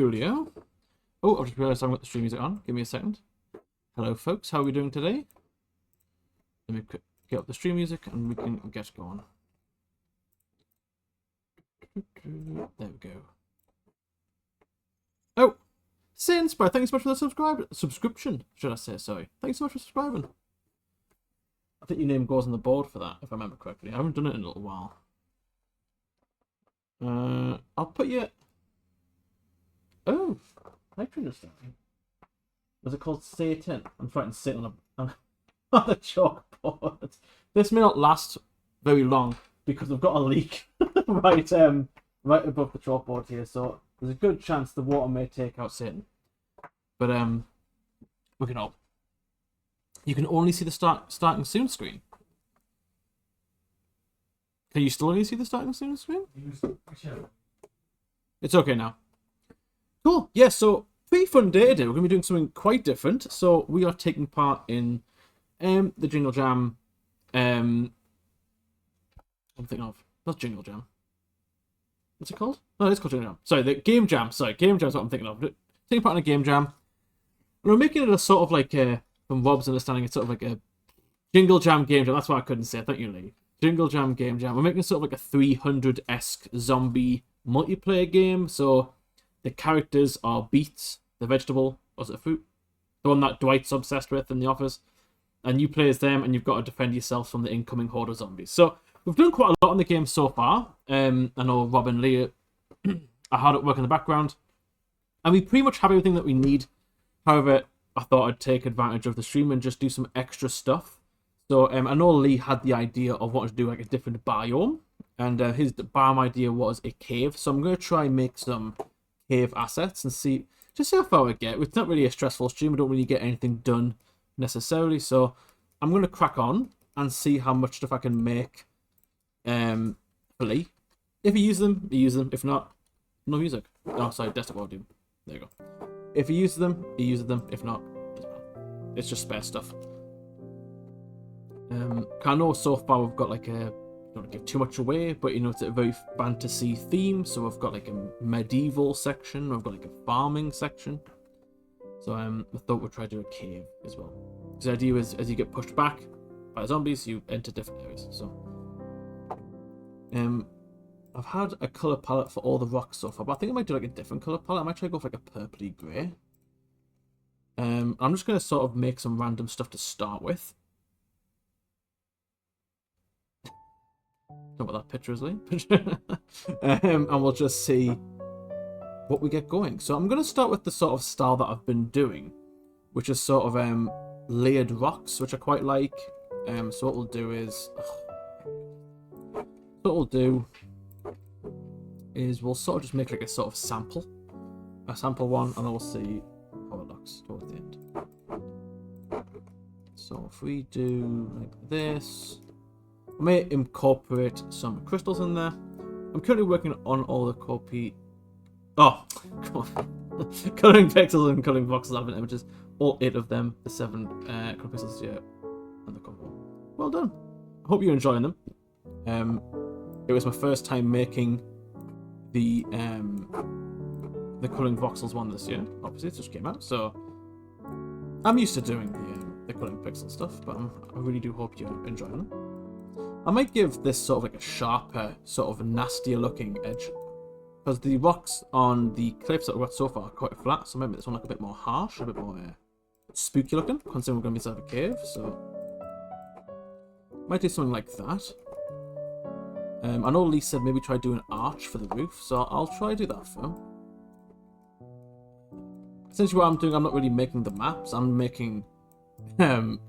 Julio. Oh, I've just realised I've got the stream music on. Give me a second. Hello, folks. How are we doing today? Let me get up the stream music and we can get going. There we go. Oh, Sinspire, thank you so much for the subscription, should I say, sorry. Thank you so much for subscribing. I think your name goes on the board for that, if I remember correctly. I haven't done it in a little while. I'll put you... Oh, actually just starting. Was it called Satan? I'm trying to sit on a chalkboard. This may not last very long because I've got a leak right above the chalkboard here, so there's a good chance the water may take out Satan. But we can hope. You can only see the starting soon screen. Can you still only see the starting soon screen? It's okay now. Cool. Yeah, so pretty fun day today. We're going to be doing something quite different. So we are taking part in the Jingle Jam. I'm thinking of not Jingle Jam. What's it called? No, it's called Jingle Jam. Sorry, the Game Jam. Sorry, Game Jam is what I'm thinking of. Taking part in a Game Jam. And we're making it a sort of like from Rob's understanding, it's sort of like a Jingle Jam Game Jam. That's why I couldn't say. Thank you, Lee. Jingle Jam Game Jam. We're making sort of like a 300-esque zombie multiplayer game. So the characters are Beets, the vegetable, or is it a fruit? The one that Dwight's obsessed with in the office. And you play as them, and you've got to defend yourself from the incoming horde of zombies. So we've done quite a lot in the game so far. I know Rob and Lee are hard at work in the background. And we pretty much have everything that we need. However, I thought I'd take advantage of the stream and just do some extra stuff. So I know Lee had the idea of wanting to do like a different biome. And his biome idea was a cave. So I'm going to try and make some cave assets and see how far we get. It's not really a stressful stream. We don't really get anything done necessarily. So I'm going to crack on and see how much stuff I can make for Lee. If you use them, you use them. If not, no music. Oh, sorry, desktop audio. There you go. If he uses them, he uses them. If not, it's just spare stuff. I know so far we've got like a, don't want to give too much away, but you know, it's a very fantasy theme. So we've got like a medieval section. We've got like a farming section. So I thought we'd try to do a cave as well. Because the idea is, as you get pushed back by zombies, you enter different areas. So I've had a colour palette for all the rocks so far, but I think I might do like a different colour palette. I might try to go for like a purpley grey. I'm just going to sort of make some random stuff to start with. Don't know what that picture is, Lee. And we'll just see what we get going. So I'm going to start with the sort of style that I've been doing, which is sort of layered rocks, which I quite like. So what we'll do is... we'll sort of just make like a sort of sample one, and then we'll see how it looks towards the end. So if we do like this, I may incorporate some crystals in there. I'm currently working on all the copy. Oh, coloring pixels and coloring voxels advent images, all 8 of them, the 7 color pixels here, and the cover. Well done. I hope you're enjoying them. It was my first time making the coloring voxels one this year. Obviously, it just came out, so I'm used to doing the coloring pixel stuff. But I really do hope you're enjoying them. I might give this sort of like a sharper, sort of nastier looking edge, because the rocks on the cliffs that we've got so far are quite flat. So maybe this one look a bit more harsh, a bit more spooky looking, considering we're going to be inside a cave. So might do something like that. I know Lee said maybe try doing an arch for the roof, so I'll try to do that for him. Essentially what I'm doing, I'm not really making the maps, I'm making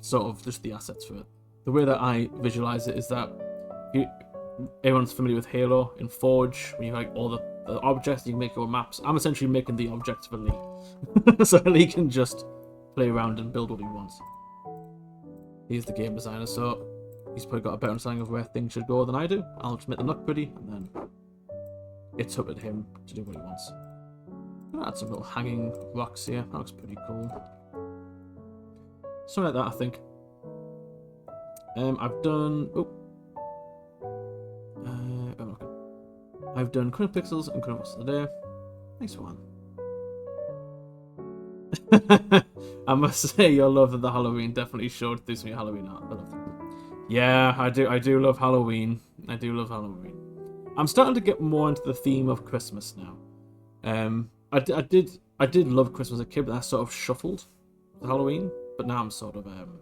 sort of just the assets for it. The way that I visualize it is that everyone's familiar with Halo in Forge, when you have like all the objects, you can make your maps. I'm essentially making the objects for Lee. So Lee can just play around and build what he wants. He's the game designer, so he's probably got a better understanding of where things should go than I do. I'll just make them look pretty, and then it's up to him to do what he wants. I'm gonna add some little hanging rocks here. That looks pretty cool. Something like that, I think. I've done... I've done current pixels and current voxels today. Nice one. I must say, your love of the Halloween definitely showed through some of your Halloween art. I love it. Yeah, I do love Halloween. I do love Halloween. I'm starting to get more into the theme of Christmas now. I did love Christmas as a kid, but I sort of shuffled to Halloween. But now I'm sort of I'm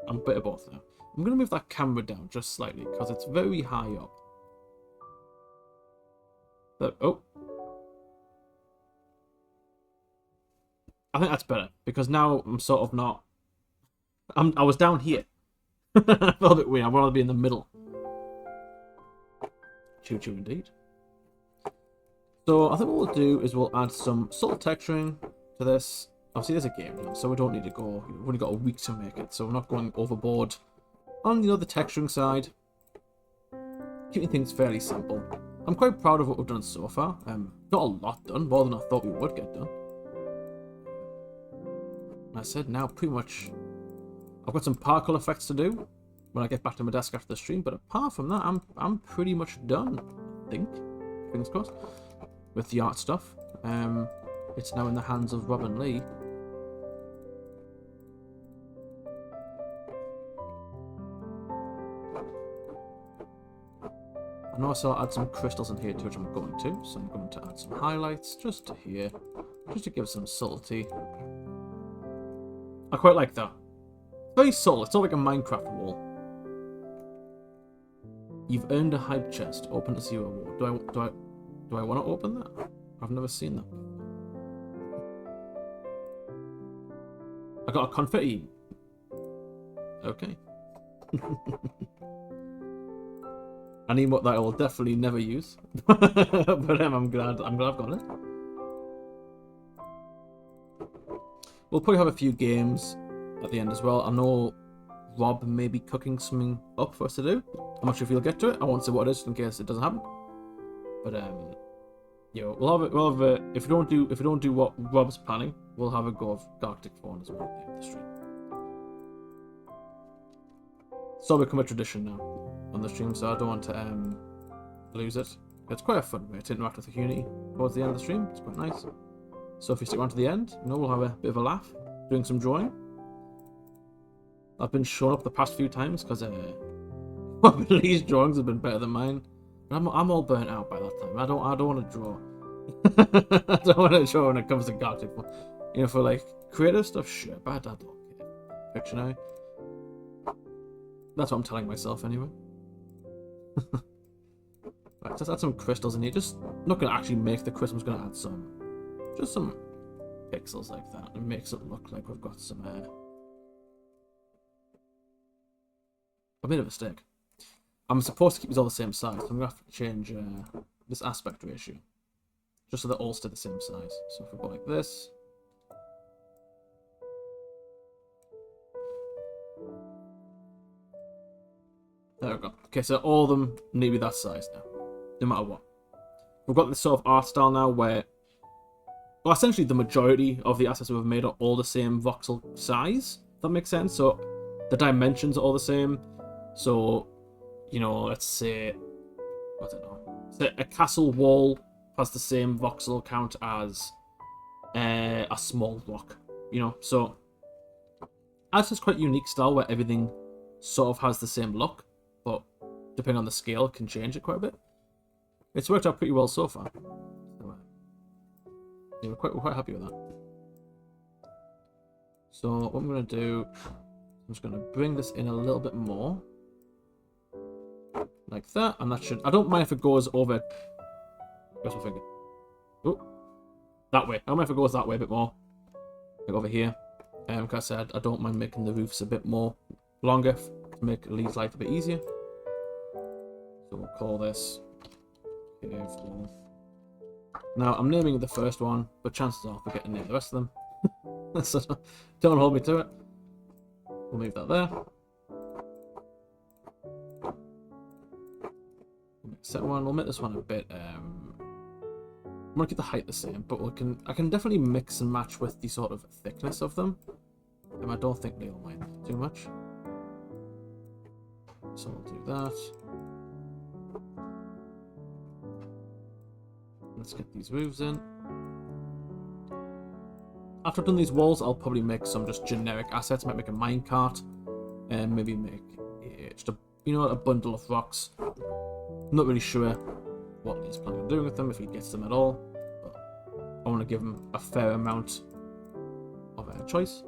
a bit of both now. I'm gonna move that camera down just slightly because it's very high up. But, oh, I think that's better because now I'm sort of not. I was down here. I felt a bit weird. I'd rather be in the middle. Choo choo indeed. So I think what we'll do is we'll add some subtle texturing to this. Obviously, there's a game now, so we don't need to go. We've only got a week to make it, so we're not going overboard on the texturing side. Keeping things fairly simple. I'm quite proud of what we've done so far. Not a lot done, more than I thought we would get done. I said now pretty much I've got some particle effects to do when I get back to my desk after the stream, but apart from that, I'm pretty much done, I think. Fingers crossed. With the art stuff. It's now in the hands of Rob and Lee. I know I saw add some crystals in here too, which I'm going to. So I'm going to add some highlights just to here, just to give some subtlety. I quite like that. Very subtle. It's not like a Minecraft wall. You've earned a hype chest. Open to see your reward. Do I want to open that? I've never seen that. I got a confetti. Okay. I need what that I will definitely never use. But I'm glad I've got it. We'll probably have a few games at the end as well. I know Rob may be cooking something up for us to do. I'm not sure if he'll get to it. I won't say what it is in case it doesn't happen. But yeah, we'll have a if we don't do what Rob's planning, we'll have a go of Galactic Fawn as well at the end of the stream. So become a tradition now on the stream, so I don't want to lose it. It's quite a fun way to interact with the community towards the end of the stream. It's quite nice. So if you stick around to the end, we'll have a bit of a laugh, doing some drawing. I've been shown up the past few times because Lee's drawings have been better than mine. I'm all burnt out by that time. I don't want to draw. I don't want to draw when it comes to Galactic. For like creative stuff, sure, but I don't care. Fictionary. That's what I'm telling myself anyway. Right, just add some crystals in here. Just not gonna actually make the crystals. Gonna add just some pixels like that. It makes it look like we've got some. I made a mistake. I'm supposed to keep these all the same size, so I'm gonna have to change this aspect ratio, just so they all stay the same size. So if we go like this. There we go. Okay, so all of them need to be that size now, no matter what. We've got this sort of art style now where, well, essentially the majority of the assets we've made are all the same voxel size, if that makes sense. So the dimensions are all the same. So, let's say, I don't know, say a castle wall has the same voxel count as a small block, So that's just quite unique style where everything sort of has the same look, but depending on the scale, can change it quite a bit. It's worked out pretty well so far. So, yeah, we're quite happy with that. So what I'm going to do, I'm just going to bring this in a little bit more. Like that, and that should... I don't mind if it goes over... Where's my finger? Oh, that way. I don't mind if it goes that way a bit more. Like over here. Like I said, I don't mind making the roofs a bit more longer to make Lee's life a bit easier. So we'll call this... Now, I'm naming the first one, but chances are I'll forget to name the rest of them. So don't hold me to it. We'll leave that there. Second one, we'll make this one a bit. I'm gonna keep the height the same, but I can definitely mix and match with the sort of thickness of them. And I don't think they'll mind too much. So we'll do that. Let's get these roofs in. after I've done these walls, I'll probably make some just generic assets. I might make a minecart, and maybe make just a bundle of rocks. I'm not really sure what he's planning on doing with them, if he gets them at all. But I want to give him a fair amount of choice.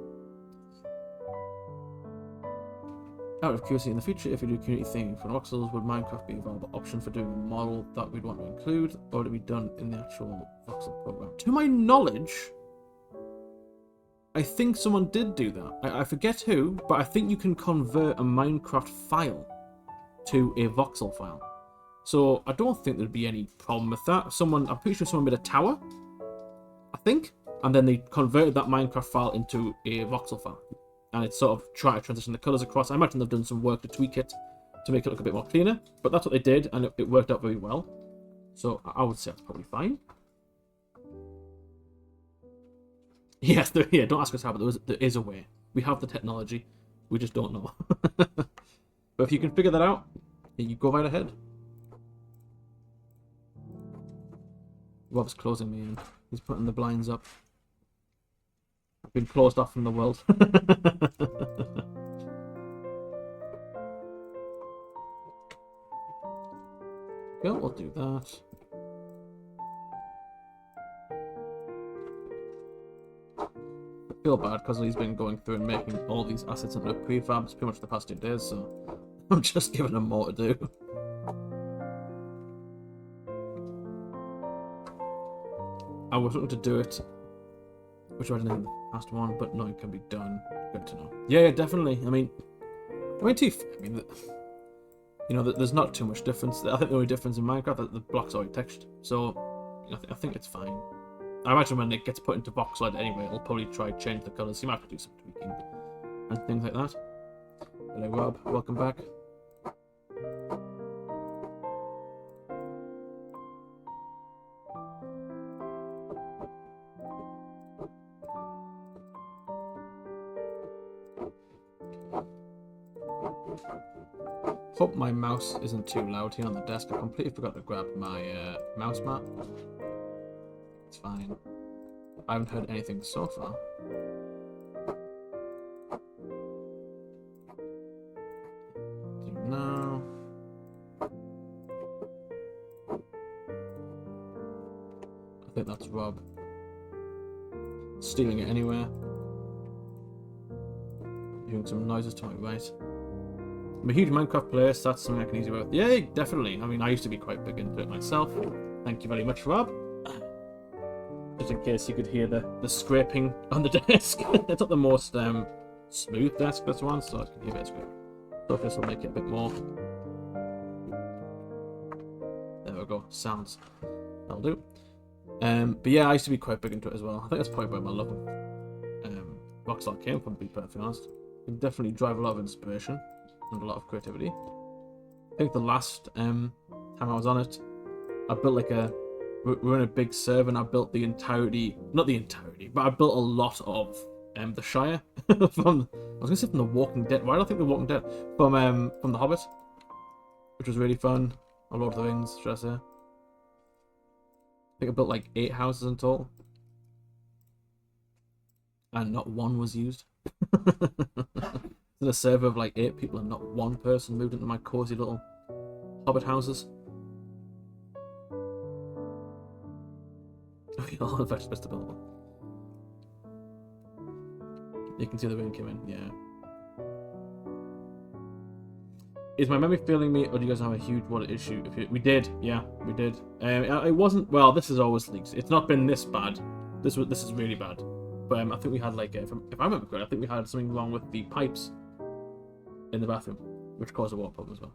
Out of curiosity, in the future, if we do community thing for Voxels, would Minecraft be a viable option for doing a model that we'd want to include, or would it be done in the actual Voxel program? To my knowledge, I think someone did do that. I forget who, but I think you can convert a Minecraft file to a voxel file. So I don't think there'd be any problem with that. I'm pretty sure someone made a tower, I think, and then they converted that Minecraft file into a voxel file. And it's sort of trying to transition the colours across. I imagine they've done some work to tweak it to make it look a bit more cleaner, but that's what they did, and it worked out very well. So I would say that's probably fine. Yes, yeah, don't ask us how, but there is a way. We have the technology, we just don't know. But if you can figure that out, you go right ahead. Rob's closing me in. He's putting the blinds up. I've been closed off from the world. Yeah, we'll do that. I feel bad because he's been going through and making all these assets into prefabs pretty much the past 2 days, so I'm just giving him more to do. I was looking to do it, which I didn't in the past one, but no, it can be done. Good to know. Yeah, definitely. I mean, there's not too much difference. I think the only difference in Minecraft is the blocks are already textured, so I think it's fine. I imagine when it gets put into Voxel anyway, it'll probably try to change the colours. You might have to do some tweaking and things like that. Hello, Rob. Welcome back. Hope my mouse isn't too loud here on the desk. I completely forgot to grab my mouse mat. It's fine. I haven't heard anything so far. No. I think that's Rob. Stealing it anywhere. Hearing some noises to my right. I'm a huge Minecraft player, so that's something I can easily work with. Yeah, definitely. I mean, I used to be quite big into it myself. Thank you very much, Rob. Just in case you could hear the scraping on the desk. It's not the most smooth desk, this one, so I can hear a bit of scraping. So this will make it a bit more. There we go. Sounds. That'll do. But yeah, I used to be quite big into it as well. I think that's probably where my love of Voxel came from, to be perfectly honest. It can definitely drive a lot of inspiration and a lot of creativity. I think the last time I was on it, I built like we're in a big server, and I built the entirety, not the entirety, but I built a lot of the Shire from, I was gonna say from The Walking Dead. Why do I think The Walking Dead? From The Hobbit, which was really fun. Or Lord of the Rings, should I say? I think I built like 8 houses in total, and not one was used. In a server of like 8 people, and not one person moved into my cozy little hobbit houses. All the vegetables to build one. You can see the rain came in, yeah. Is my memory failing me, or do you guys have a huge water issue? We did, yeah, we did. It wasn't, well, this is always leaks. It's not been this bad. This is really bad. But I think we had like, if I remember correctly, I think we had something wrong with the pipes in the bathroom, which caused a water problem as well.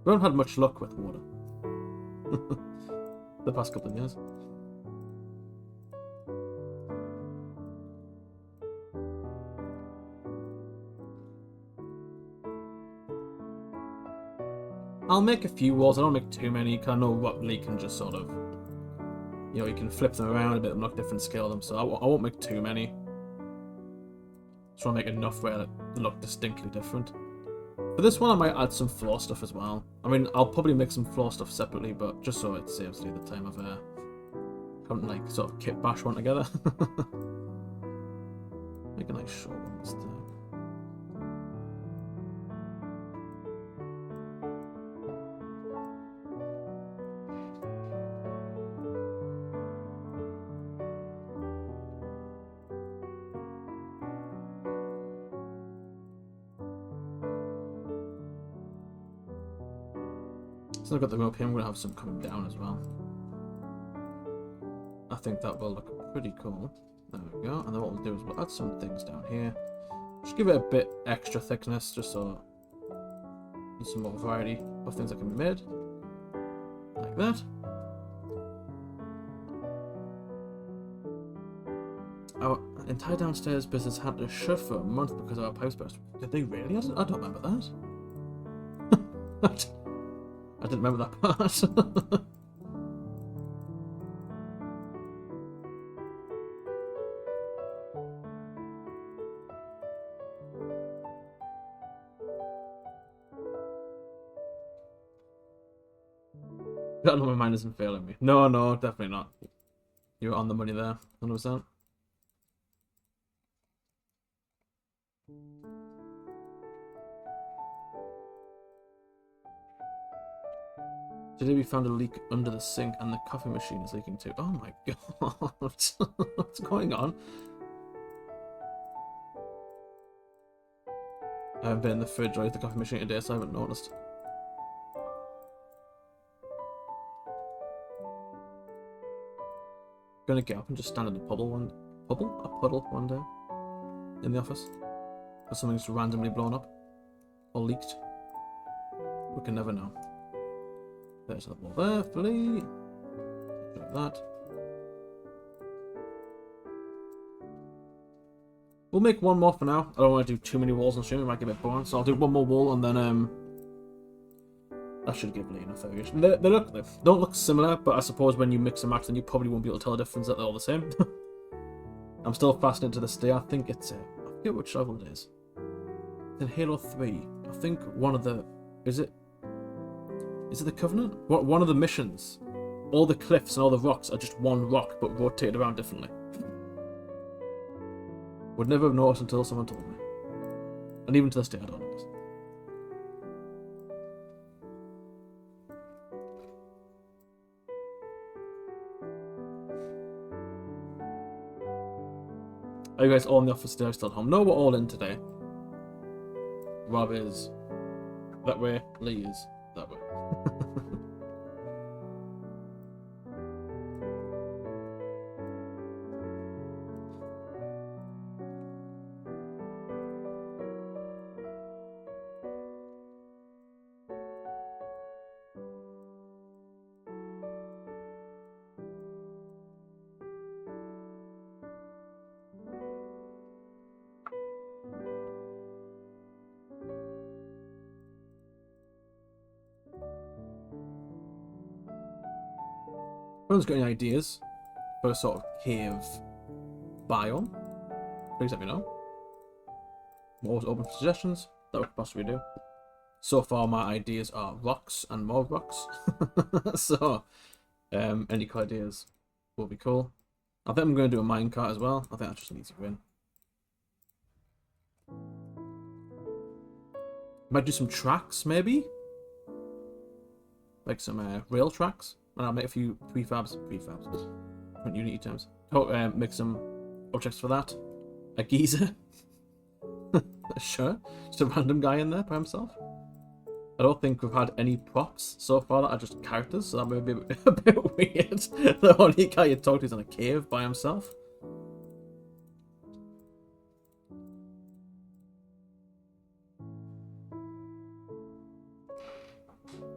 We haven't had much luck with water the past couple of years. I'll make a few walls. I don't make too many, because I know Lee can just sort of, you can flip them around a bit and look different, scale them, so I won't make too many. Just want to make enough where they look distinctly different. For this one, I might add some floor stuff as well. I mean, I'll probably make some floor stuff separately, but just so it saves me the time of having like sort of kit bash one together. Make a nice short one this time. So I've got the rope here. I'm going to have some coming down as well. I think that will look pretty cool. There we go. And then what we'll do is we'll add some things down here. Just give it a bit extra thickness, just so there's some more variety of things that can be made. Like that. Our entire downstairs business had to shut for a month because of our pipes burst. Did they really? I don't remember that. I didn't remember that part. I know my mind isn't failing me. No, definitely not. You're on the money there, 100%. Today we found a leak under the sink and the coffee machine is leaking too. Oh my god. What's going on? I haven't been in the fridge or the coffee machine today, so I haven't noticed. I'm gonna get up and just stand in a puddle one day in the office. Or something's randomly blown up or leaked. We can never know. There's a wall there, fully. Like that. We'll make one more for now. I don't want to do too many walls on stream, it might get a bit boring. So I'll do one more wall and then that should give Lee enough variation. They don't look similar, but I suppose when you mix and match them you probably won't be able to tell the difference that they're all the same. I'm still fascinated to this day. I think it's I forget which level it is. In Halo 3, I think one of the is it the Covenant? One of the missions, all the cliffs and all the rocks are just one rock, but rotated around differently. Would never have noticed until someone told me. And even to this day, I don't know this. Are you guys all in the office today or still at home? No, we're all in today. Rob is that way, Lee is that way. Everyone's got any ideas for a sort of cave biome? Please let me know. I'm always open for suggestions that we could possibly do. So far, my ideas are rocks and more rocks. So, any cool ideas will be cool. I think I'm going to do a minecart as well. I think that's just an easy win. Might do some tracks, maybe? Like some rail tracks. And I'll make a few prefabs, different Unity terms. Make some objects for that. A geezer. Sure. Just a random guy in there by himself. I don't think we've had any props so far that are just characters, so that may be a bit weird. The only guy you talk to is in a cave by himself.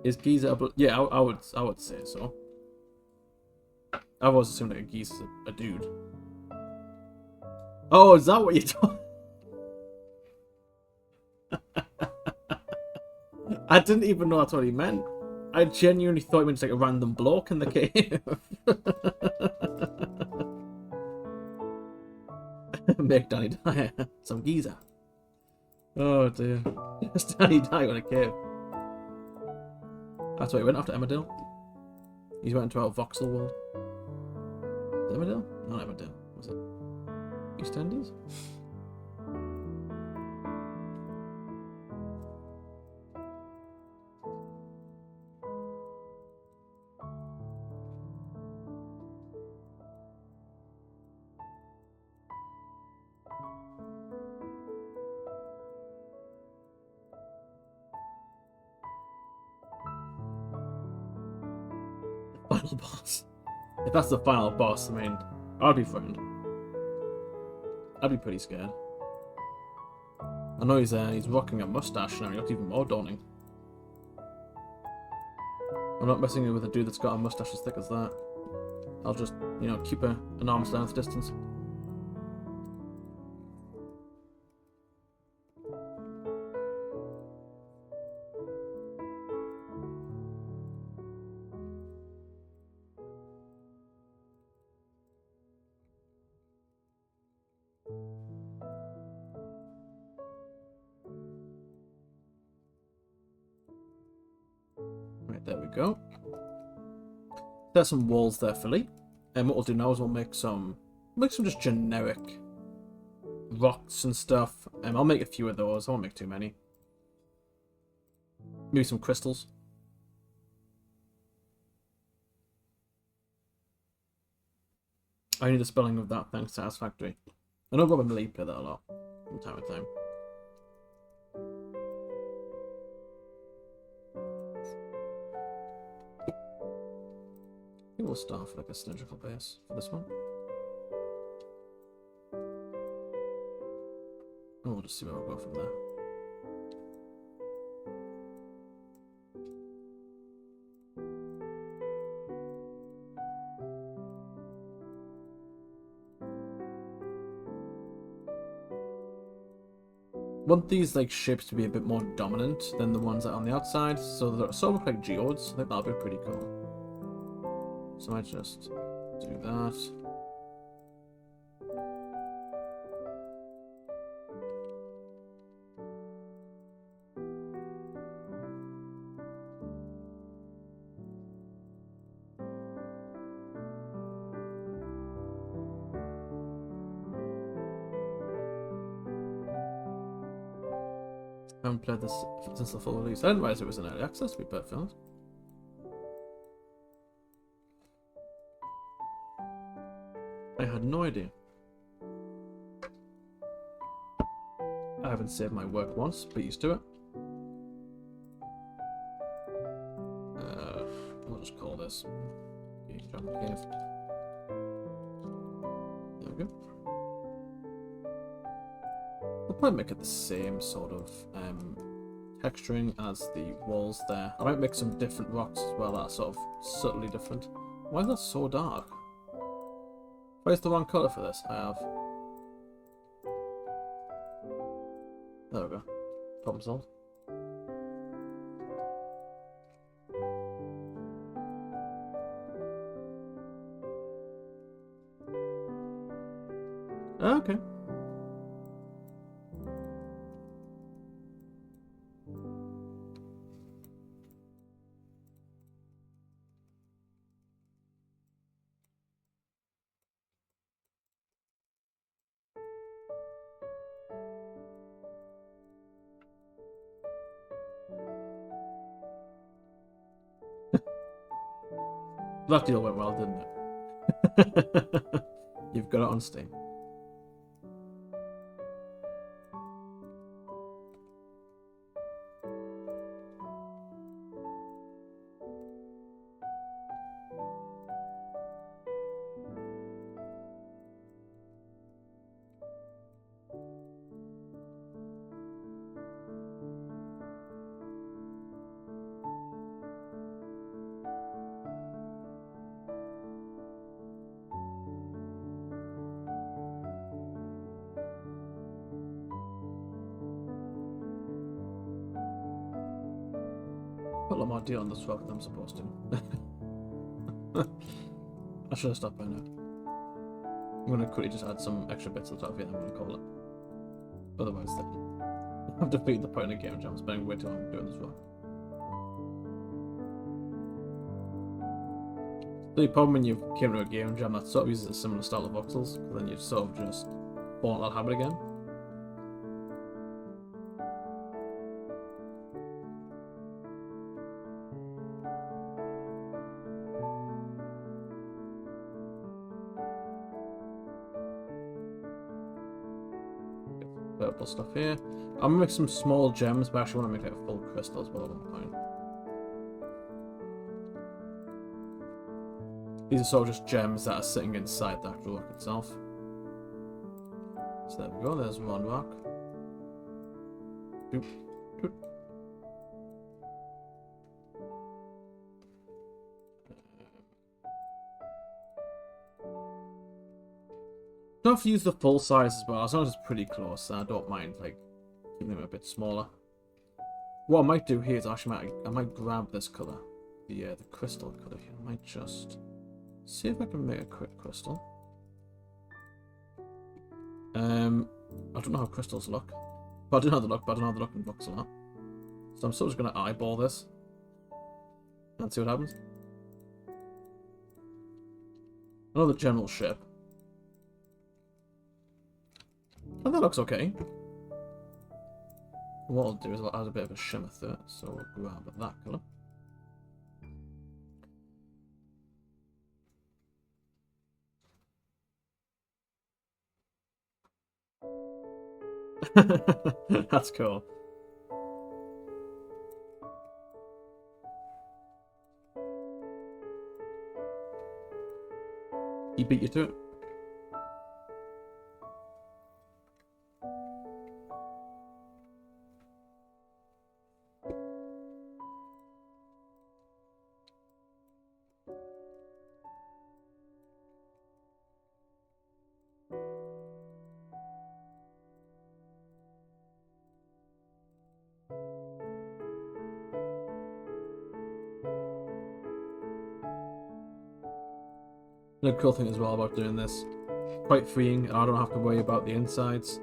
Is Geezer a... Yeah, I would say so. I've always assumed that a Geezer's a dude. Oh, is that what you're talking? I didn't even know that's what he meant. I genuinely thought he meant like a random bloke in the cave. Make Danny die. Some Geezer. Oh dear. Just Danny die in a cave. That's why he went after Emmerdale. He went into our Voxel world. Emmerdale? Not Emmerdale. Was it EastEnders? final boss. If that's the final boss, I mean, I'd be frightened. I'd be pretty scared. I know he's rocking a mustache now. He looks even more daunting. I'm not messing with a dude that's got a mustache as thick as that. I'll just, you know, keep an arm's length distance. Right, there we go. There's some walls there for Lee. And what we'll do now is we'll make some just generic rocks and stuff. I'll make a few of those. I won't make too many. Maybe some crystals. I need the spelling of that thing, satisfactory. I know Rob and Lee play that a lot from time to time. I think we'll start with like a cylindrical base for this one. And we'll just see where we'll go from there. Want these like shapes to be a bit more dominant than the ones that are on the outside, so they sort of look like geodes. I think that'll be pretty cool. So I just do that. I haven't played this since the full release. I didn't realize it was an early access, to be perfectly honest. I had no idea. I haven't saved my work once, but used to it. I'll just call this Jump Cave. There we go. I'll probably make it the same sort of texturing as the walls there. I might make some different rocks as well that are sort of subtly different. Why is that so dark? Where's the wrong colour for this? I have. There we go. Problem solved. Okay. That deal went well, didn't it? You've got it on Steam. Put a lot more deal on this rock than I'm supposed to. I should have stopped by now. I'm going to quickly just add some extra bits on top of it and I'm going to call it. Otherwise, I've defeated the point of the game jam. I'm spending way too long doing this rock. The problem when you came to a game jam that sort of uses a similar style of voxels, then you sort of just fall into that habit again. Purple stuff here. I'm gonna make some small gems, but I actually want to make like a full crystal as well at one point. These are sort of just gems that are sitting inside the actual rock itself. So there we go, there's one rock. Doop, doop. Don't have to use the full size as well, as long as it's pretty close. I don't mind like keeping them a bit smaller. What I might do here is actually I might grab this color, the crystal color here. I might just see if I can make a quick crystal. I don't know how crystals look. But I do know how they look, but I don't know how they look in voxel art. So I'm sort of just gonna eyeball this and see what happens. I know the general shape. And that looks okay. What I'll do is I'll add a bit of a shimmer to it, so we'll grab that colour. That's cool. He beat you to it. The cool thing as well about doing this, quite freeing, and I don't have to worry about the insides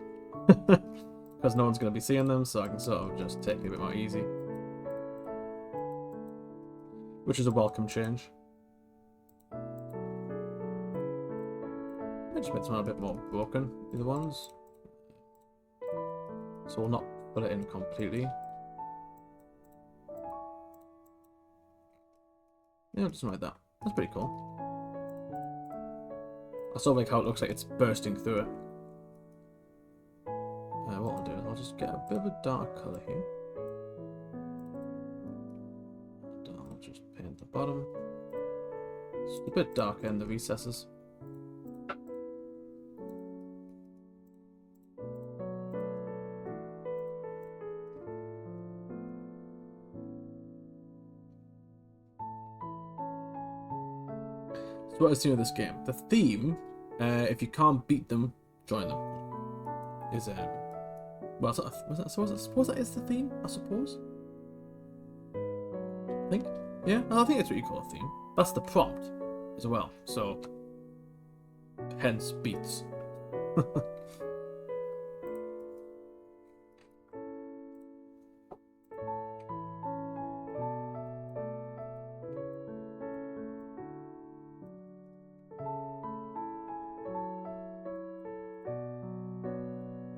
because no one's going to be seeing them, so I can sort of just take it a bit more easy, which is a welcome change. I just made some a bit more broken, the other ones, so we'll not put it in completely. Yeah, just like that. That's pretty cool. I sort of like how it looks like it's bursting through it. What I'll do is I'll just get a bit of a dark colour here. And I'll just paint the bottom. It's a bit darker in the recesses. So what I've seen with this game, the theme, if you can't beat them, join them. Is well, I suppose that is the theme. I suppose. I think, yeah, I think it's what you call a theme. That's the prompt, as well. So, hence beats.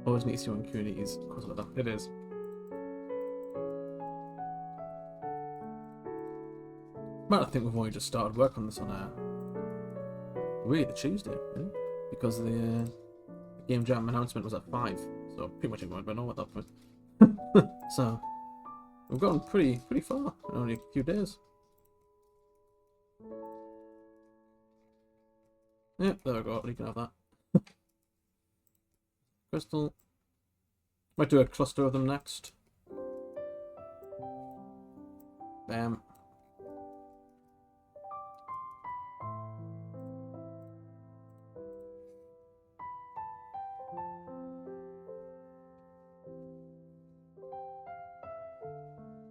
Always needs to on communities because of that. It is. I think we've only just started work on this on really the Tuesday, really? Because the game jam announcement was at 5, so pretty much everyone went on at that point. So we've gotten pretty far in only a few days. Yep, there we go. You can have that. Crystal. Might do a cluster of them next. Bam.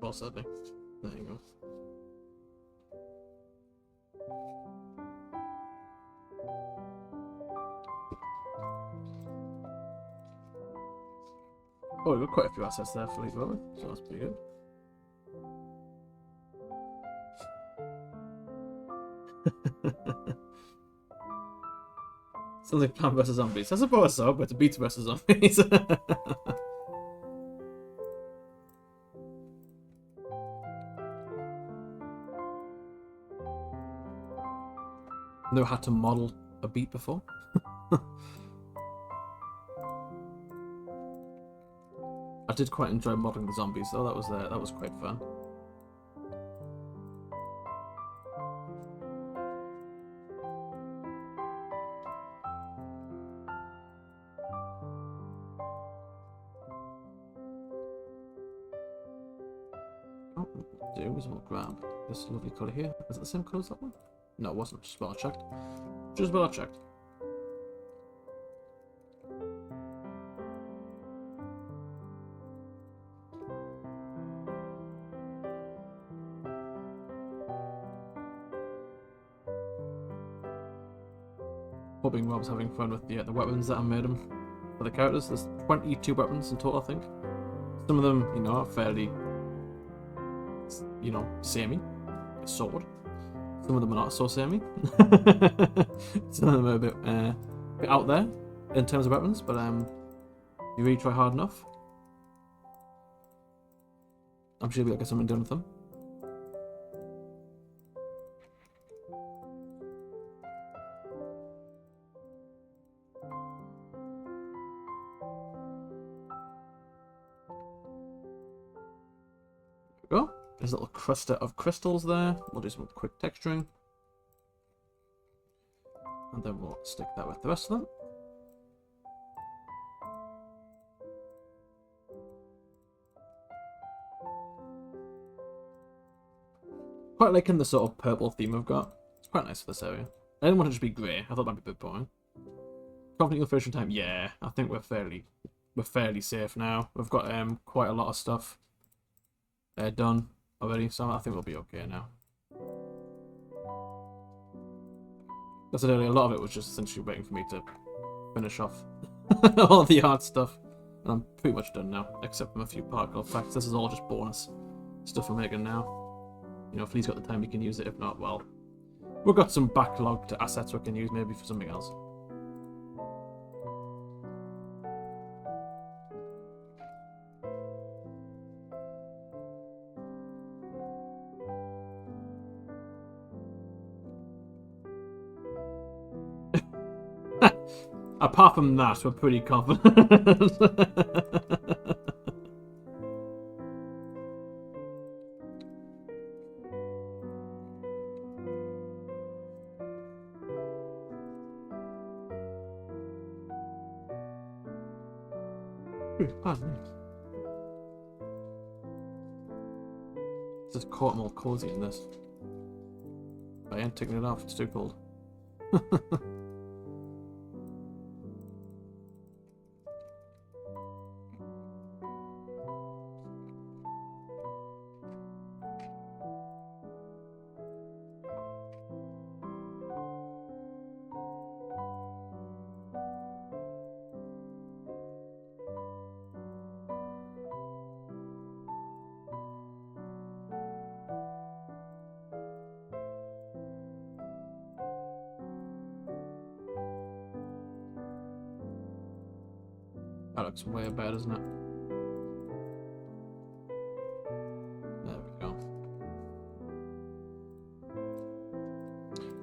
Well said, Nick. There you go. Oh, we've got quite a few assets there for Lead Rover, so that's pretty good. Sounds like Plant vs Zombies. I suppose so, but it's Beats vs Zombies. Never had to model a beat before. I did quite enjoy modeling the zombies though. That was quite fun. what we'll do is we'll grab this lovely colour here. Is it the same colour as that one? No, it wasn't. Just well checked. Just well checked. Hoping Rob's having fun with the weapons that I made him for the characters. There's 22 weapons in total, I think. Some of them, you know, are fairly, you know, samey. A sword. Some of them are not so samey. Some of them are a bit out there in terms of weapons, but you really try hard enough, I'm sure you'll get something done with them. Go. There's a little cluster of crystals there. We'll do some quick texturing. And then we'll stick that with the rest of them. Quite liking the sort of purple theme we've got. It's quite nice for this area. I didn't want it to just be grey. I thought that'd be a bit boring. Confident illustration time. Yeah, I think we're fairly safe now. We've got quite a lot of stuff done already, so I think we'll be okay now. As I said earlier, a lot of it was just essentially waiting for me to finish off all of the hard stuff. And I'm pretty much done now, except from a few particle effects. This is all just bonus stuff we're making now. You know, if he's got the time, we can use it. If not, well, we've got some backlogged assets we can use maybe for something else. Apart from that, we're pretty confident. Pardon me. It's just caught more cozy in this. But I ain't taking it off, it's too cold. That looks way better, doesn't it? There we go.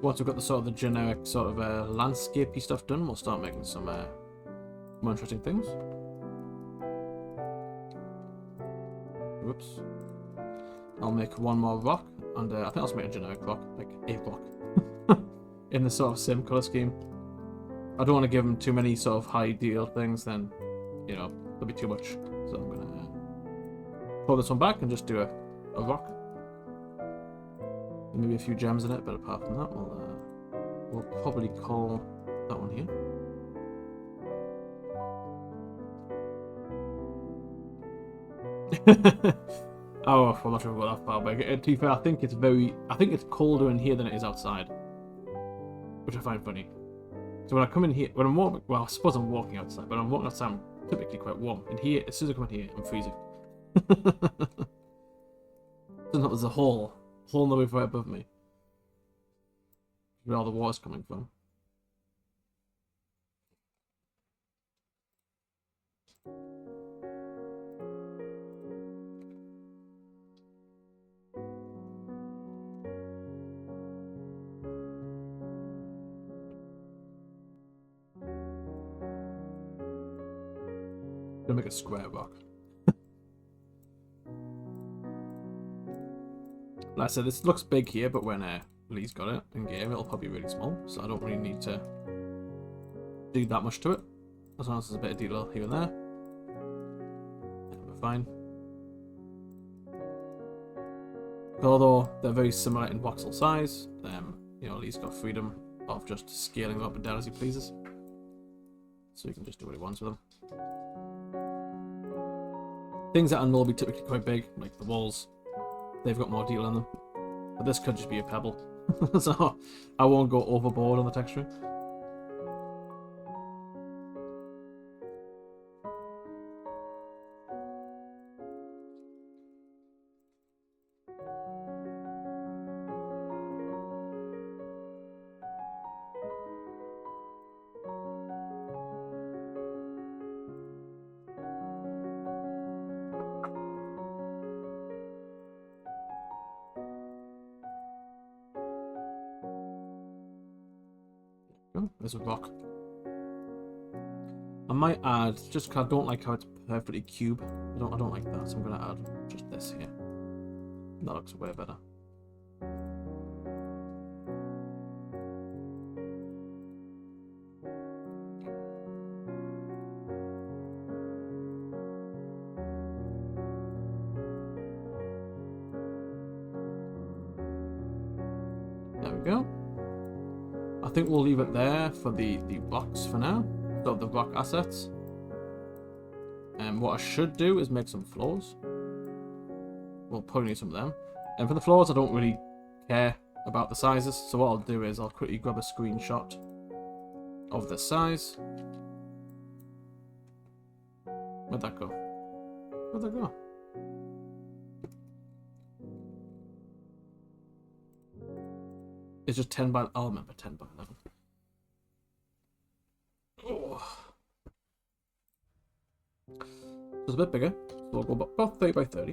Once we've got the sort of the generic sort of landscapey stuff done, we'll start making some more interesting things. Whoops. I'll make one more rock, and I think I'll just make a generic rock, like a rock, in the sort of same color scheme. I don't want to give them too many sort of high deal things, then, you know, there'll be too much. So I'm gonna pull this one back and just do a rock. And maybe a few gems in it, but apart from that, we'll probably call that one here. Oh, I'm not sure about that far, but to be fair, I think it's colder in here than it is outside, which I find funny. So when I come in here, when I'm walking, well, I suppose I'm walking outside, but when I'm walking outside, I'm typically quite warm. In here, as soon as I come in here, I'm freezing. So there's a hole in the roof right above me, where all the water's coming from. Gonna make a square rock. Like I said, this looks big here, but when Lee's got it in game, it'll probably be really small, so I don't really need to do that much to it. As long as there's a bit of detail here and there, we're fine. Although they're very similar in voxel size, you know, Lee's got freedom of just scaling them up and down as he pleases. So you can just do what he wants with them. Things that are normally typically quite big, like the walls, they've got more detail in them. But this could just be a pebble. So I won't go overboard on the texturing. Oh, there's a rock. I might add, just because I don't like how it's perfectly cube. I don't like that, so I'm gonna add just this here. That looks way better. There we go. I think we'll leave it there for the rocks for now. So the rock assets. And what I should do is make some floors. We'll probably need some of them. And for the floors, I don't really care about the sizes. So what I'll do is I'll quickly grab a screenshot of the size. Where'd that go? Where'd that go? It's just 10 by... I'll remember 10 by 11. Oh. It's a bit bigger. So we'll go about 30 by 30.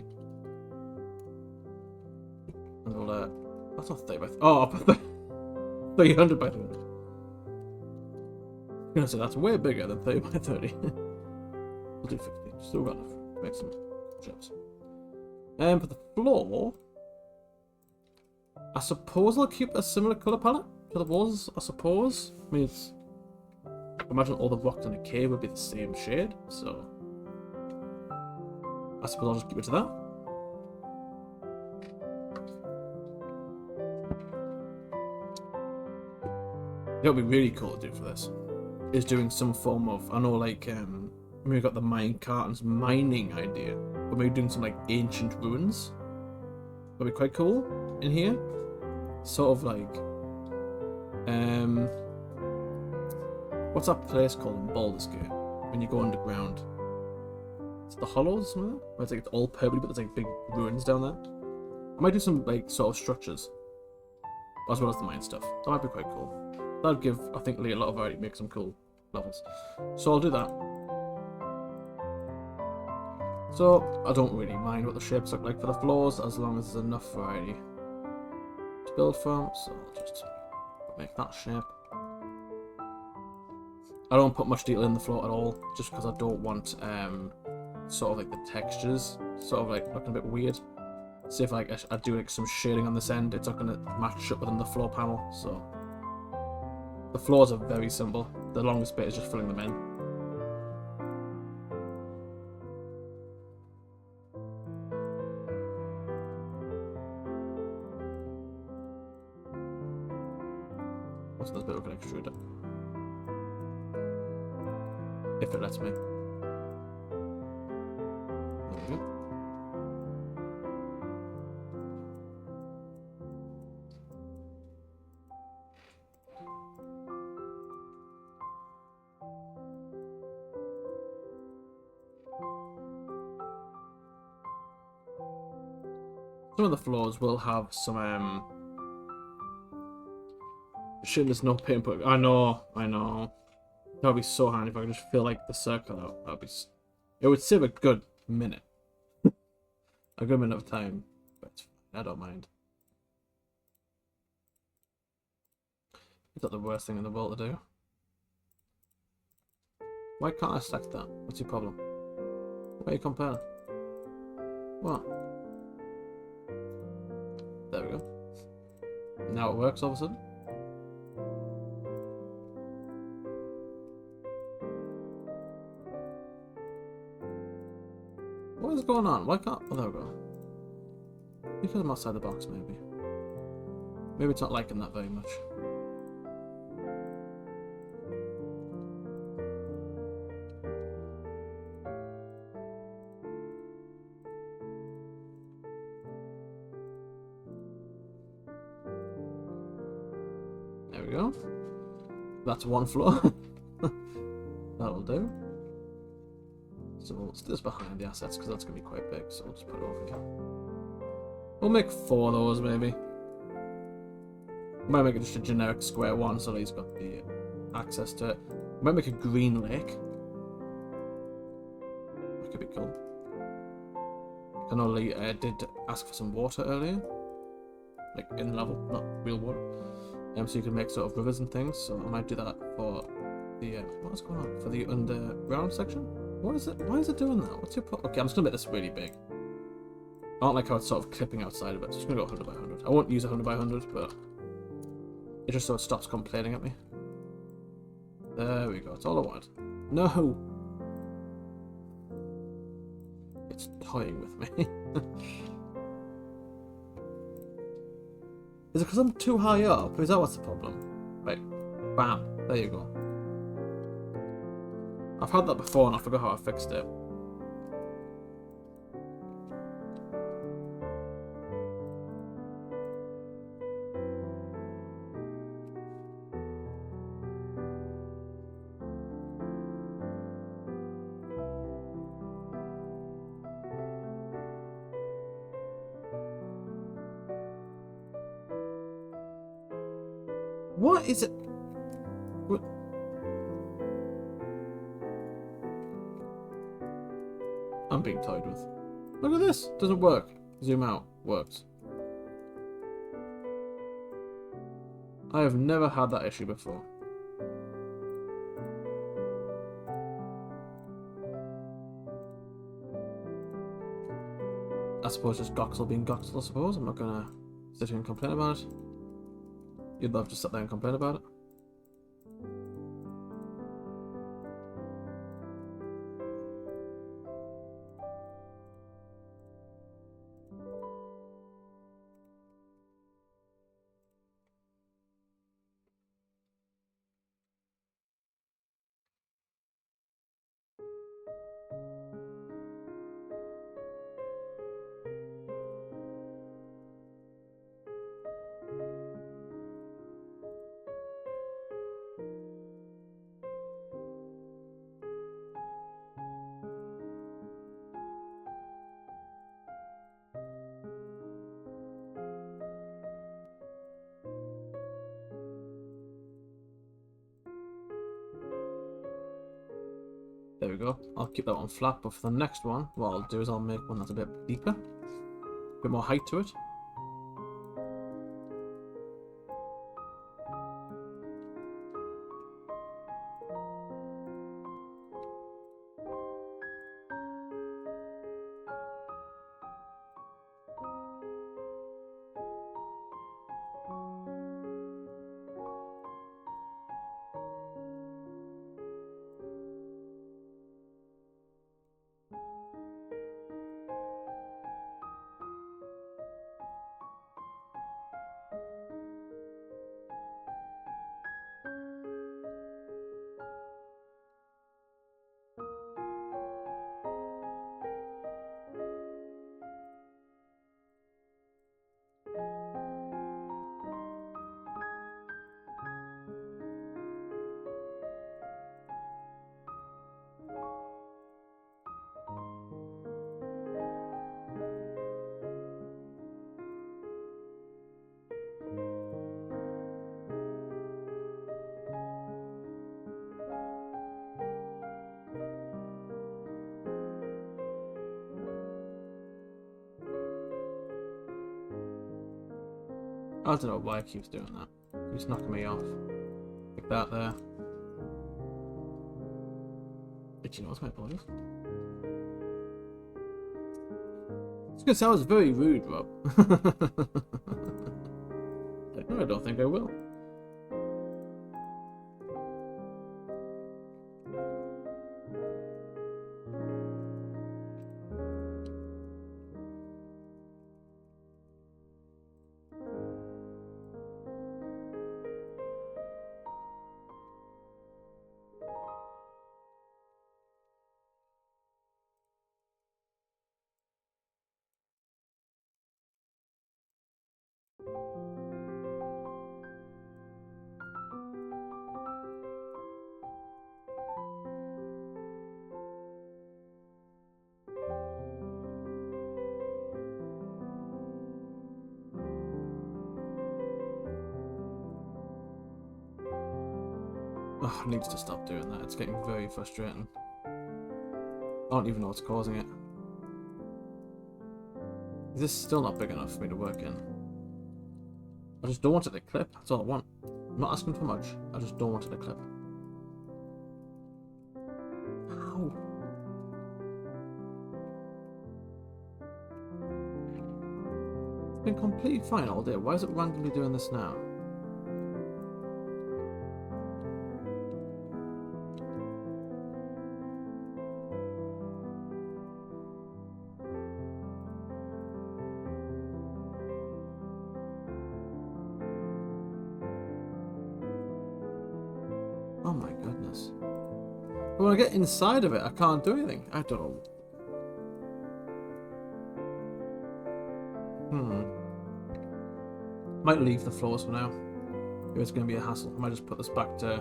And we'll... that's not 30 by... Oh, 300 by 300. I'm gonna say that's way bigger than 30 by 30. We'll do 50. Still got enough. Make some chips. And for the floor... I suppose I'll keep a similar colour palette to the walls, I suppose. I mean, it's... imagine all the rocks in a cave would be the same shade, so... I suppose I'll just keep it to that. What would be really cool to do for this is doing some form of, I know, like, we've got the minecart and mining idea, but maybe doing some, like, ancient ruins. Would be quite cool in here. Sort of like, what's that place called in Baldur's Gate when you go underground? It's the Hollows or something, where it's like it's all purpley, but there's like big ruins down there. I might do some like sort of structures as well as the mine stuff. That might be quite cool. That'd give, I think, Lee a lot of variety, make some cool levels. So I'll do that. So I don't really mind what the shapes look like for the floors as long as there's enough variety to build from. So I'll just make that shape. I don't put much detail in the floor at all, just because I don't want sort of like the textures sort of like looking a bit weird. See if like I do like some shading on this end, it's not going to match up within the floor panel. So the floors are very simple. The longest bit is just filling them in. What's this bit we can extrude it? If it lets me. There we go. Some of the floors will have some shit, there's no paint, but I know. That would be so handy if I could just fill like the circle out. That would be. It would save a good minute, a good minute of time, but it's fine. I don't mind. It's not the worst thing in the world to do. Why can't I select that? What's your problem? Why are you comparing? What? There we go. Now it works all of a sudden. What is going on? Why can't... Oh, there we go. Because I'm outside the box, maybe. Maybe it's not liking that very much. There we go. That's one floor. That'll do. So we'll stick this behind the assets because that's going to be quite big. So we'll just put it over here. We'll make 4 of those, maybe. Might make it just a generic square one so that he's got the access to it. Might make a green lake. That could be cool. Cannoli did ask for some water earlier. Like in level, not real water. So you can make sort of rivers and things. So I might do that for the what's going on? For the underground section? What is it? Why is it doing that? What's your problem? Okay, I'm just gonna make this really big. I don't like how it's sort of clipping outside of it. So I'm just gonna go 100 by 100. I won't use 100 by 100, but it just sort of stops complaining at me. There we go. It's all I want. No! It's toying with me. Is it because I'm too high up? Is that what's the problem? Right. Bam. There you go. I've had that before and I forgot how I fixed it. What is it? What? I'm being toyed with. Look at this. Doesn't work. Zoom out. Works. I have never had that issue before. I suppose just Voxel being Voxel, I suppose. I'm not gonna sit here and complain about it. You'd love to sit there and complain about it. There we go. I'll keep that one flat, but for the next one, what I'll do is I'll make one that's a bit deeper. A bit more height to it. I don't know why it keeps doing that. It keeps knocking me off. Like that there. Did you know what's my apologies? I was gonna say I was very rude, Rob. Like, no, I don't think I will. Oh, I need to stop doing that. It's getting very frustrating. I don't even know what's causing it. This is still not big enough for me to work in. I just don't want it to clip. That's all I want. I'm not asking for much. I just don't want it to clip. Ow. It's been completely fine all day. Why is it randomly doing this now? Oh my goodness. But when I get inside of it, I can't do anything. I don't know. Might leave the floors for now. If it's going to be a hassle, I might just put this back to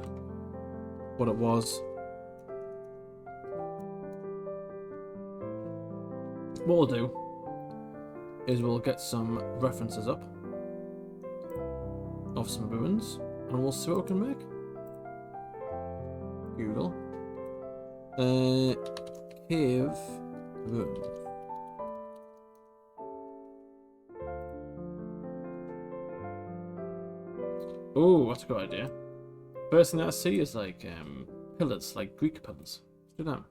what it was. What we'll do is we'll get some references up of some ruins, and we'll see what we can make. Google. Cave room. Oh, that's a good idea. First thing that I see is like pillars, like Greek pillars. Let's do that.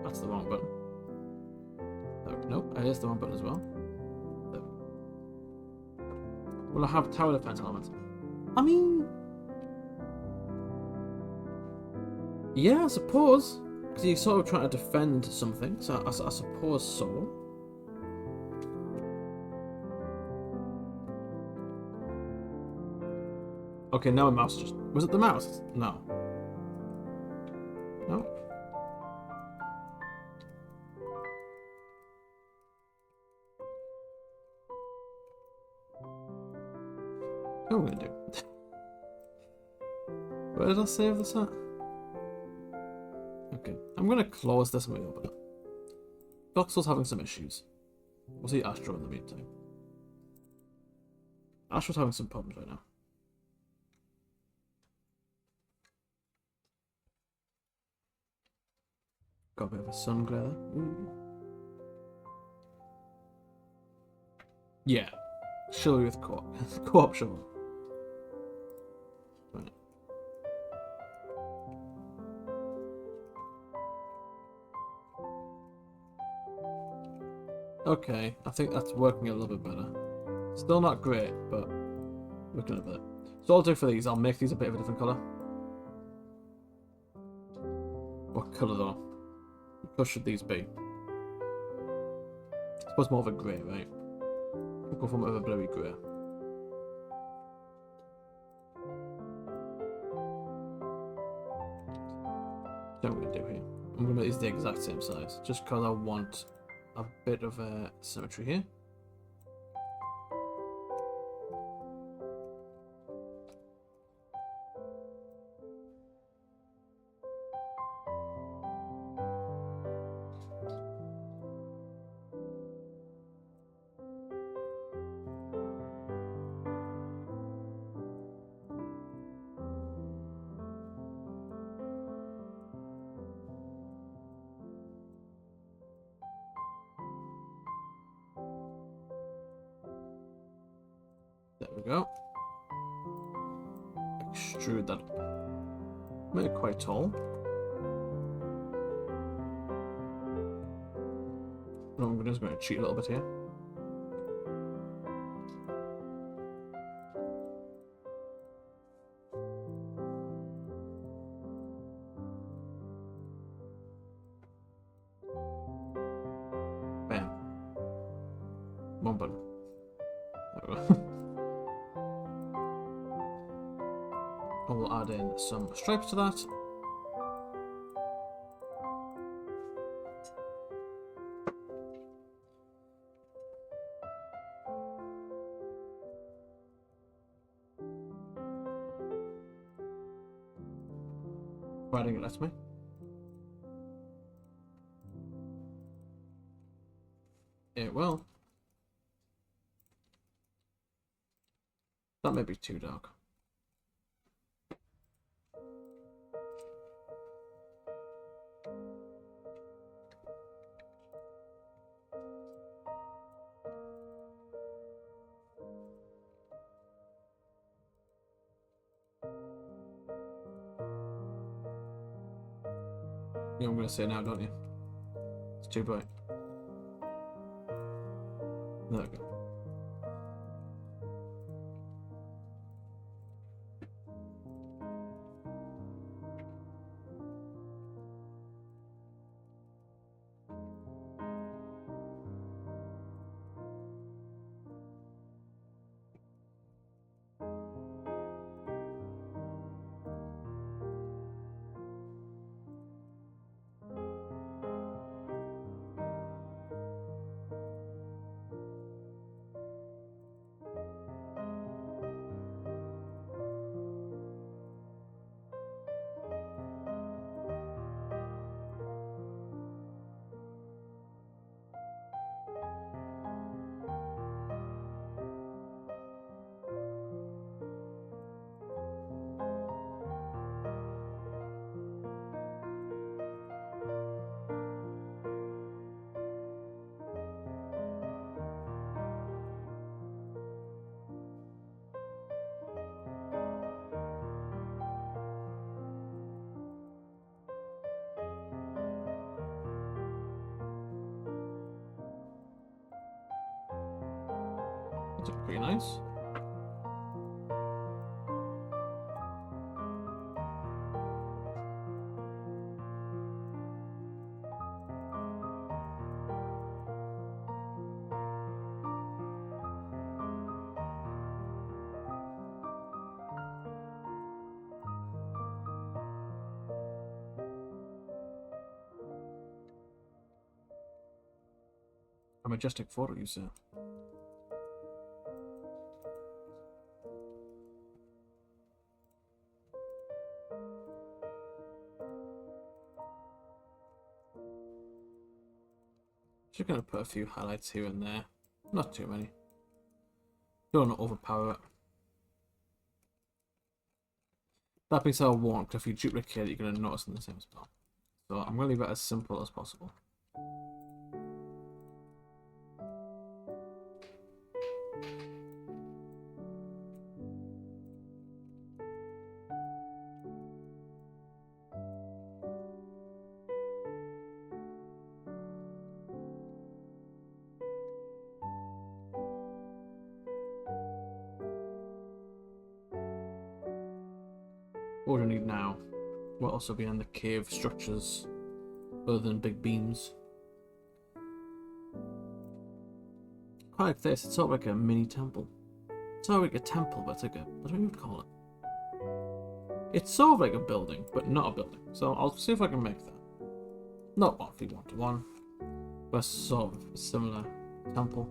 That's the wrong button. Oh, nope, it is the wrong button as well. There. Will I have tower defense elements? I mean, yeah, I suppose. Because you're sort of trying to defend something, so I suppose so. Okay, now my mouse just... Was it the mouse? No. No? What am I going to do? Where did I save this at? Okay, I'm going to close this and reopen it. Voxels having some issues. We'll see Astro in the meantime. Astro's having some problems right now. Got a bit of a sun glare there. Ooh. Yeah. Chivalry with co-op. Co-op chivalry. Right. Okay, I think that's working a little bit better. Still not great, but looking at it. So I'll do for these, I'll make these a bit of a different colour. What colour though? What colour should these be? I suppose more of a grey, right? We'll go for more of a bluey grey. What I'm going to do here. I'm going to make these the exact same size, just because I want a bit of symmetry here. There we go. Extrude that up. Make it quite tall. And I'm just going to cheat a little bit here. Bam. One button. There we go. And we'll add in some stripes to that. Providing it lets me. It will. That may be too dark. You know what I'm going to say now, don't you? It's too bright. There we go. That's pretty nice. A majestic photo, you say? Just gonna put a few highlights here and there. Not too many. Don't want to overpower it. That being said, I won't, because if you duplicate it, you're going to notice in the same spot. So I'm going to leave it as simple as possible. What do we need now? What else will be in the cave structures other than big beams? Quite like this, it's sort of like a mini temple. It's sort of like a temple, but it's like a, what do you call it? It's sort of like a building, but not a building. So I'll see if I can make that. Not roughly 1-to-1, but sort of a similar temple.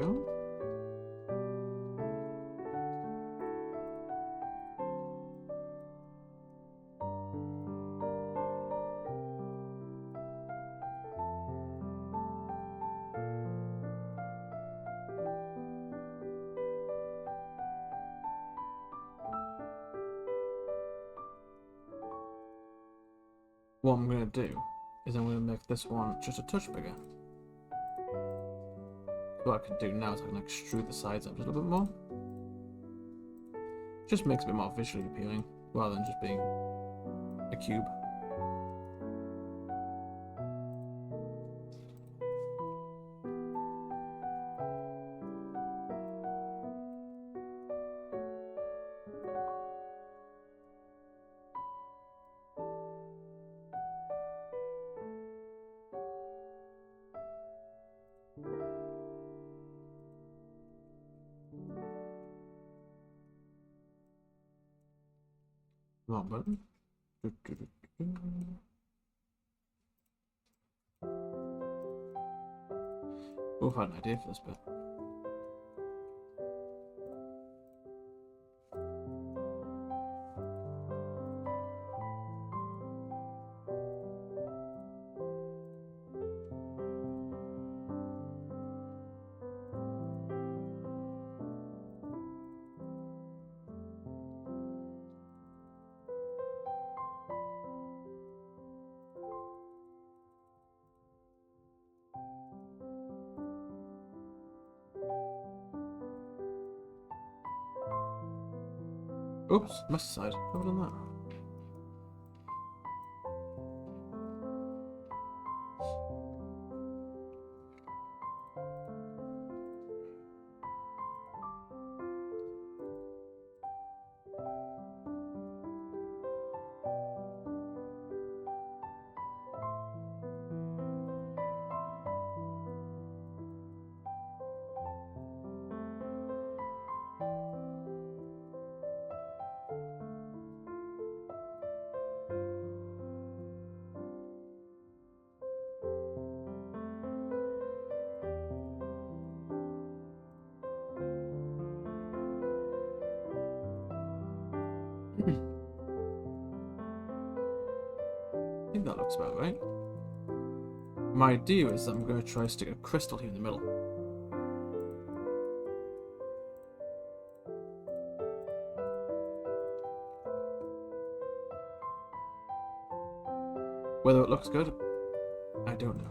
Go. What I'm going to do is I'm going to make this one just a touch bigger. What I can do now is I can extrude the sides up just a little bit more. Just makes it a bit more visually appealing rather than just being a cube. Wrong button. Oh, I had an idea for this bit. Oops, missed side. How have I done that? I think that looks about right. My idea is that I'm going to try to stick a crystal here in the middle. Whether it looks good, I don't know.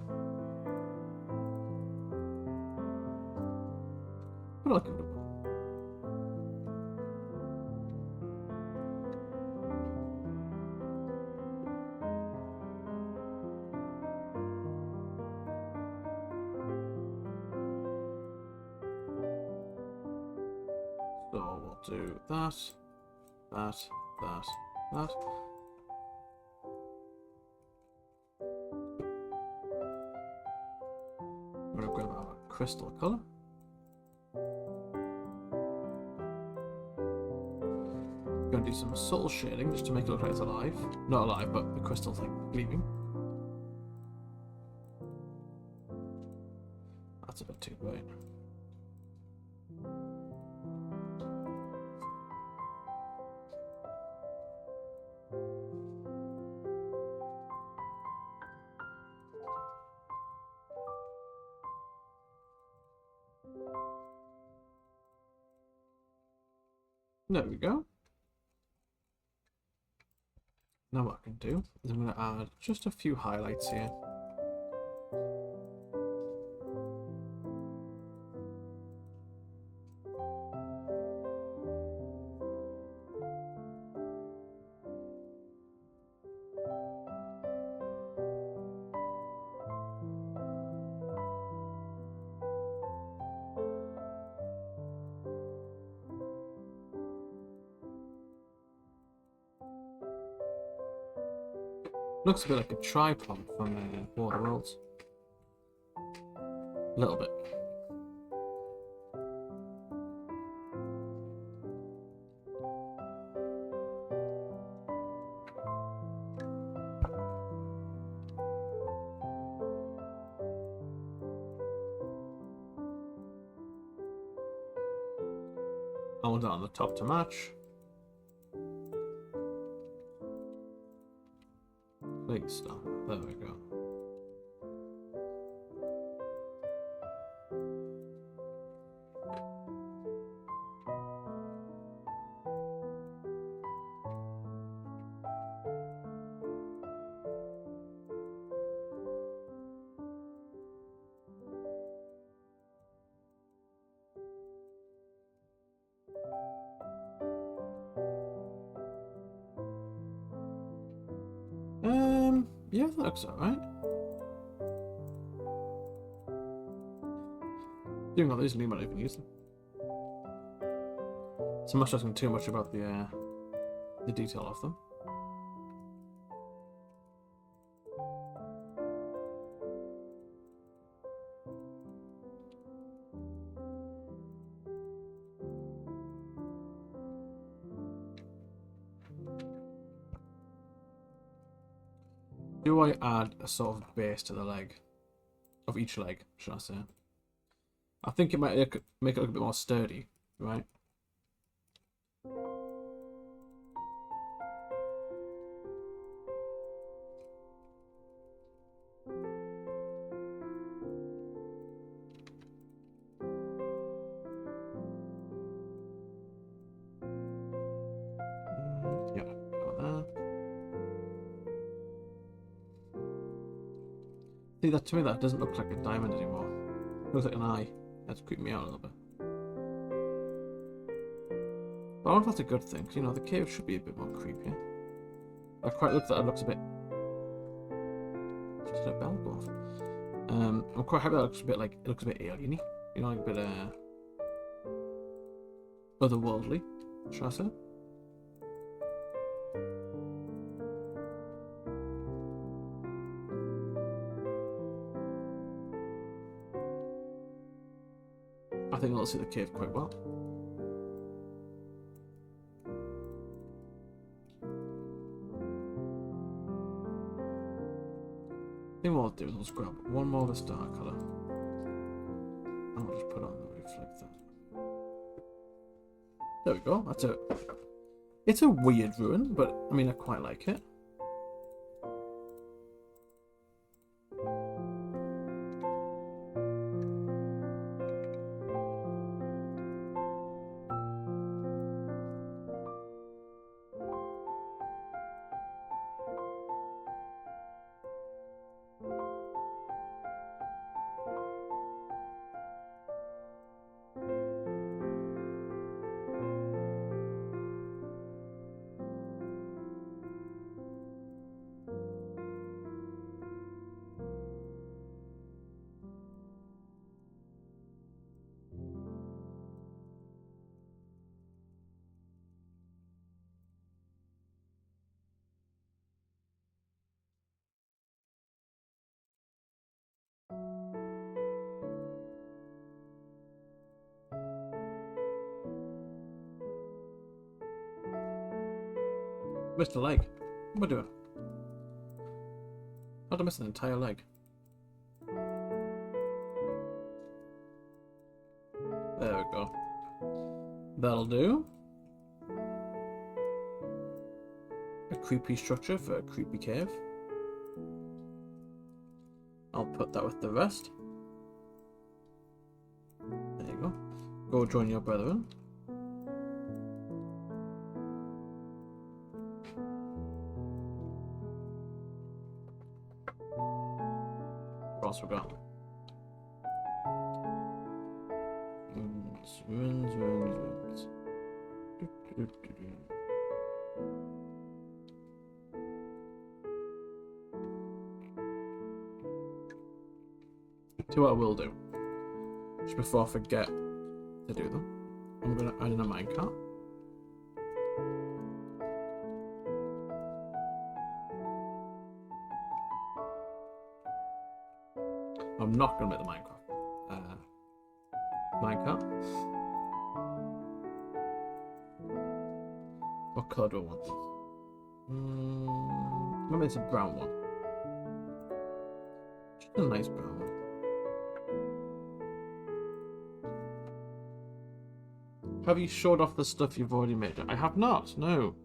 But I'll give it a go. So we'll do that, that, that, that. I'm going to grab our crystal colour. Going to do some subtle shading just to make it look like it's alive. Not alive, but the crystal's like gleaming. That's a bit too bright. There we go. Now what I can do is I'm going to add just a few highlights here. Looks a bit like a tripod from War of the Worlds. A little bit. I want that on the top to match. Big stuff. There we go. Yeah, that looks alright. Doing all these new might even use them. So I'm not talking too much about the detail of them. Do I add a sort of base to the leg? Of each leg, should I say? I think it might make it look a bit more sturdy, right? Yeah, got that. See, that to me that doesn't look like a diamond anymore. It looks like an eye. That's creeping me out a little bit. But I don't know if that's a good thing, 'cause, you know, the cave should be a bit more creepy. I quite look that it looks a bit... Just a bell go off. I'm quite happy that it looks a bit like, it looks a bit alien-y. You know, like a bit, otherworldly, should I say? I think I'll see the cave quite well. I think what I'll do is I'll just grab one more of this dark colour. And I'll just put it on the roof like that. There we go. That's it's a weird ruin, but I mean I quite like it. Missed a leg. What am I doing? How did I miss an entire leg? There we go. That'll do. A creepy structure for a creepy cave. I'll put that with the rest. There you go. Go join your brethren. What else we got? Ruins. See what I will do. Just before I forget to do them, I'm going to add in a minecart. I'm not going to make the minecart. What colour do I want this? Maybe it's a brown one. Just a nice brown one. Have you showed off the stuff you've already made? I have not, no.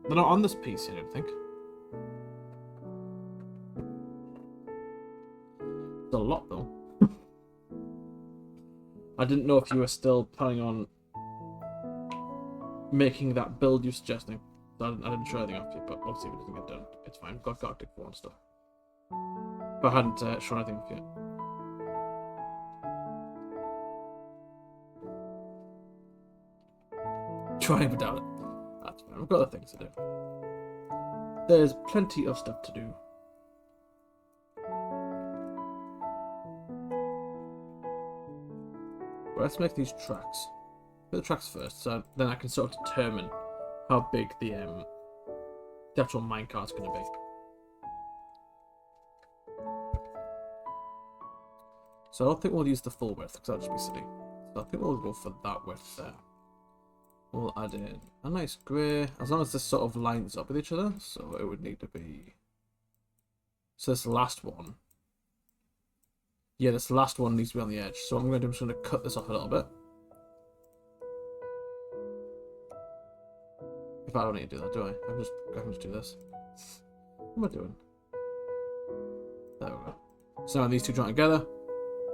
They're not on this piece, I don't think. It's a lot, though. I didn't know if you were still planning on making that build you're suggesting. So I didn't show anything off yet, but we'll see if it doesn't get done. It's fine. Got Arctic 4 and stuff. But I hadn't shown anything off yet. Trying without it. That's fine. We've got other things to do. There's plenty of stuff to do. Well, let's make these tracks. Make the tracks first, so then I can sort of determine how big the actual minecart's going to be. So I don't think we'll use the full width, because that'll just be silly. So I think we'll go for that width there. We'll add in a nice grey, as long as this sort of lines up with each other. So it would need to be... So this last one... Yeah, this last one needs to be on the edge. So what I'm going to do, I'm just going to cut this off a little bit. If I don't need to do that, do I? I can just do this. What am I doing? There we go. So now these two join together.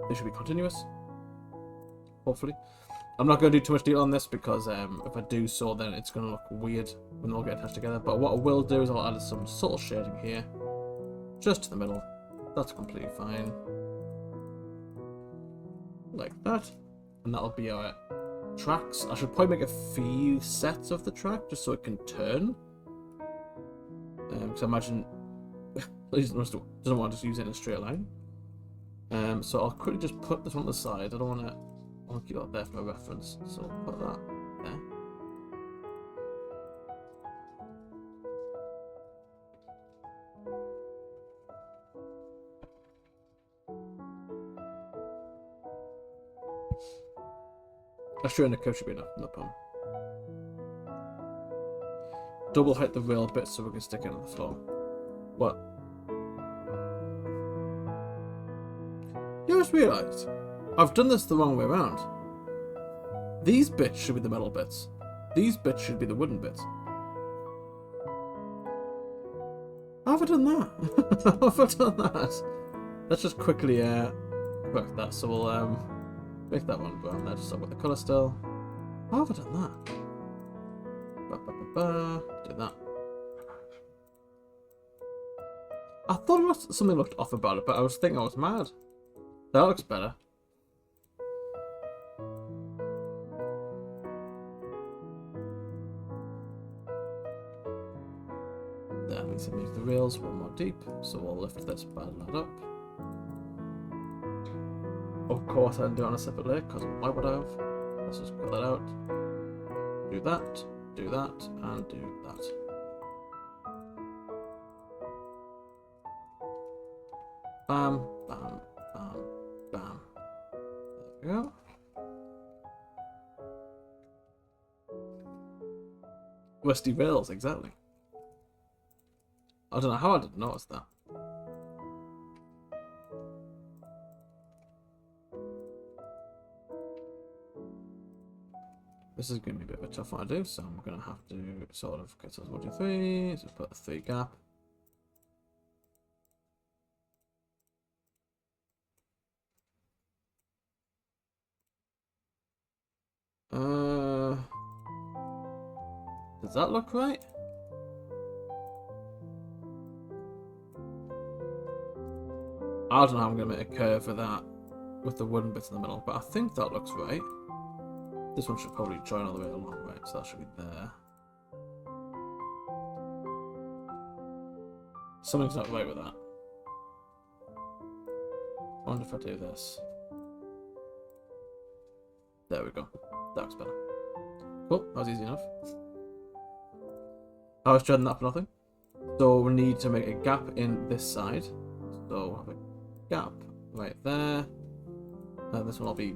They should be continuous. Hopefully. I'm not going to do too much detail on this because if I do so, then it's going to look weird when they all get attached together. But what I will do is I'll add some subtle shading here. Just to the middle. That's completely fine. Like that. And that'll be our tracks. I should probably make a few sets of the track just so it can turn. Because I imagine it doesn't want to just use it in a straight line. So I'll quickly just put this one to the side. I don't want to keep that there for my reference. So I'll put that there. A straight in the curve should be enough, no problem. Double height the rail bit so we can stick it on the floor. What? You just realised I've done this the wrong way around. These bits should be the metal bits. These bits should be the wooden bits. How have I done that? How have I done that? Let's just quickly correct that. So we'll make that one brown there, just so I've got the colour still. How have I done that? Do that. I thought something looked off about it, but I was thinking I was mad. That looks better. There means it makes the rails one more deep, so we'll lift this bad lad up. Of course I didn't do it on a separate layer, because why would I have? Let's just cut that out. Do that, and do that. Bam, bam, bam, bam. There we go. Rusty rails, exactly. I don't know how I didn't notice that. This is going to be a bit of a tough one to do, so I'm going to have to sort of get those 1, 2, 3, so put a 3 gap. Does that look right? I don't know how I'm going to make a curve for that with the wooden bits in the middle, but I think that looks right. This one should probably join all the way along, right? So that should be there. Something's not right with that. I wonder if I do this. There we go. That looks better. Cool, that was easy enough. I was dreading that for nothing. So we need to make a gap in this side. So have a gap right there. And this one will be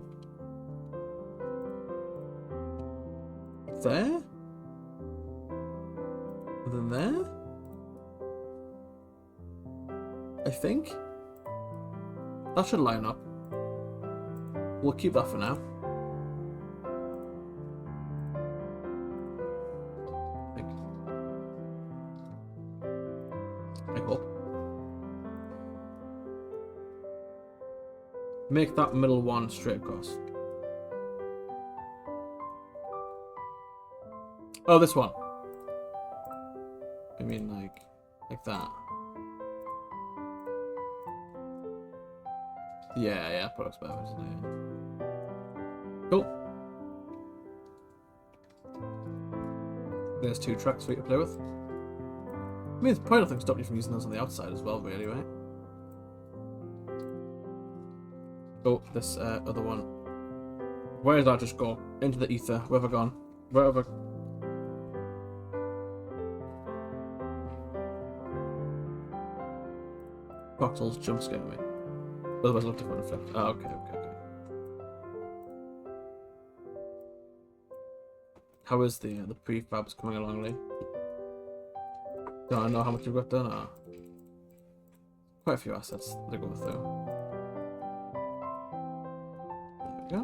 there. And then there. I think. That should line up. We'll keep that for now. I hope. Make that middle one straight across. Oh, this one. I mean, like that. Yeah, products better, isn't it? Cool. There's 2 tracks for you to play with. I mean, there's probably nothing stopping you from using those on the outside as well, really, right? Oh, this other one. Where did that just go? Into the ether. Where have I gone? Where have I... Voxels jump scare me. Otherwise, I'll have to find a flip. Oh, okay. How is the prefabs coming along, Lee? Don't I know how much you've got done? Or... quite a few assets that are going through. There we go.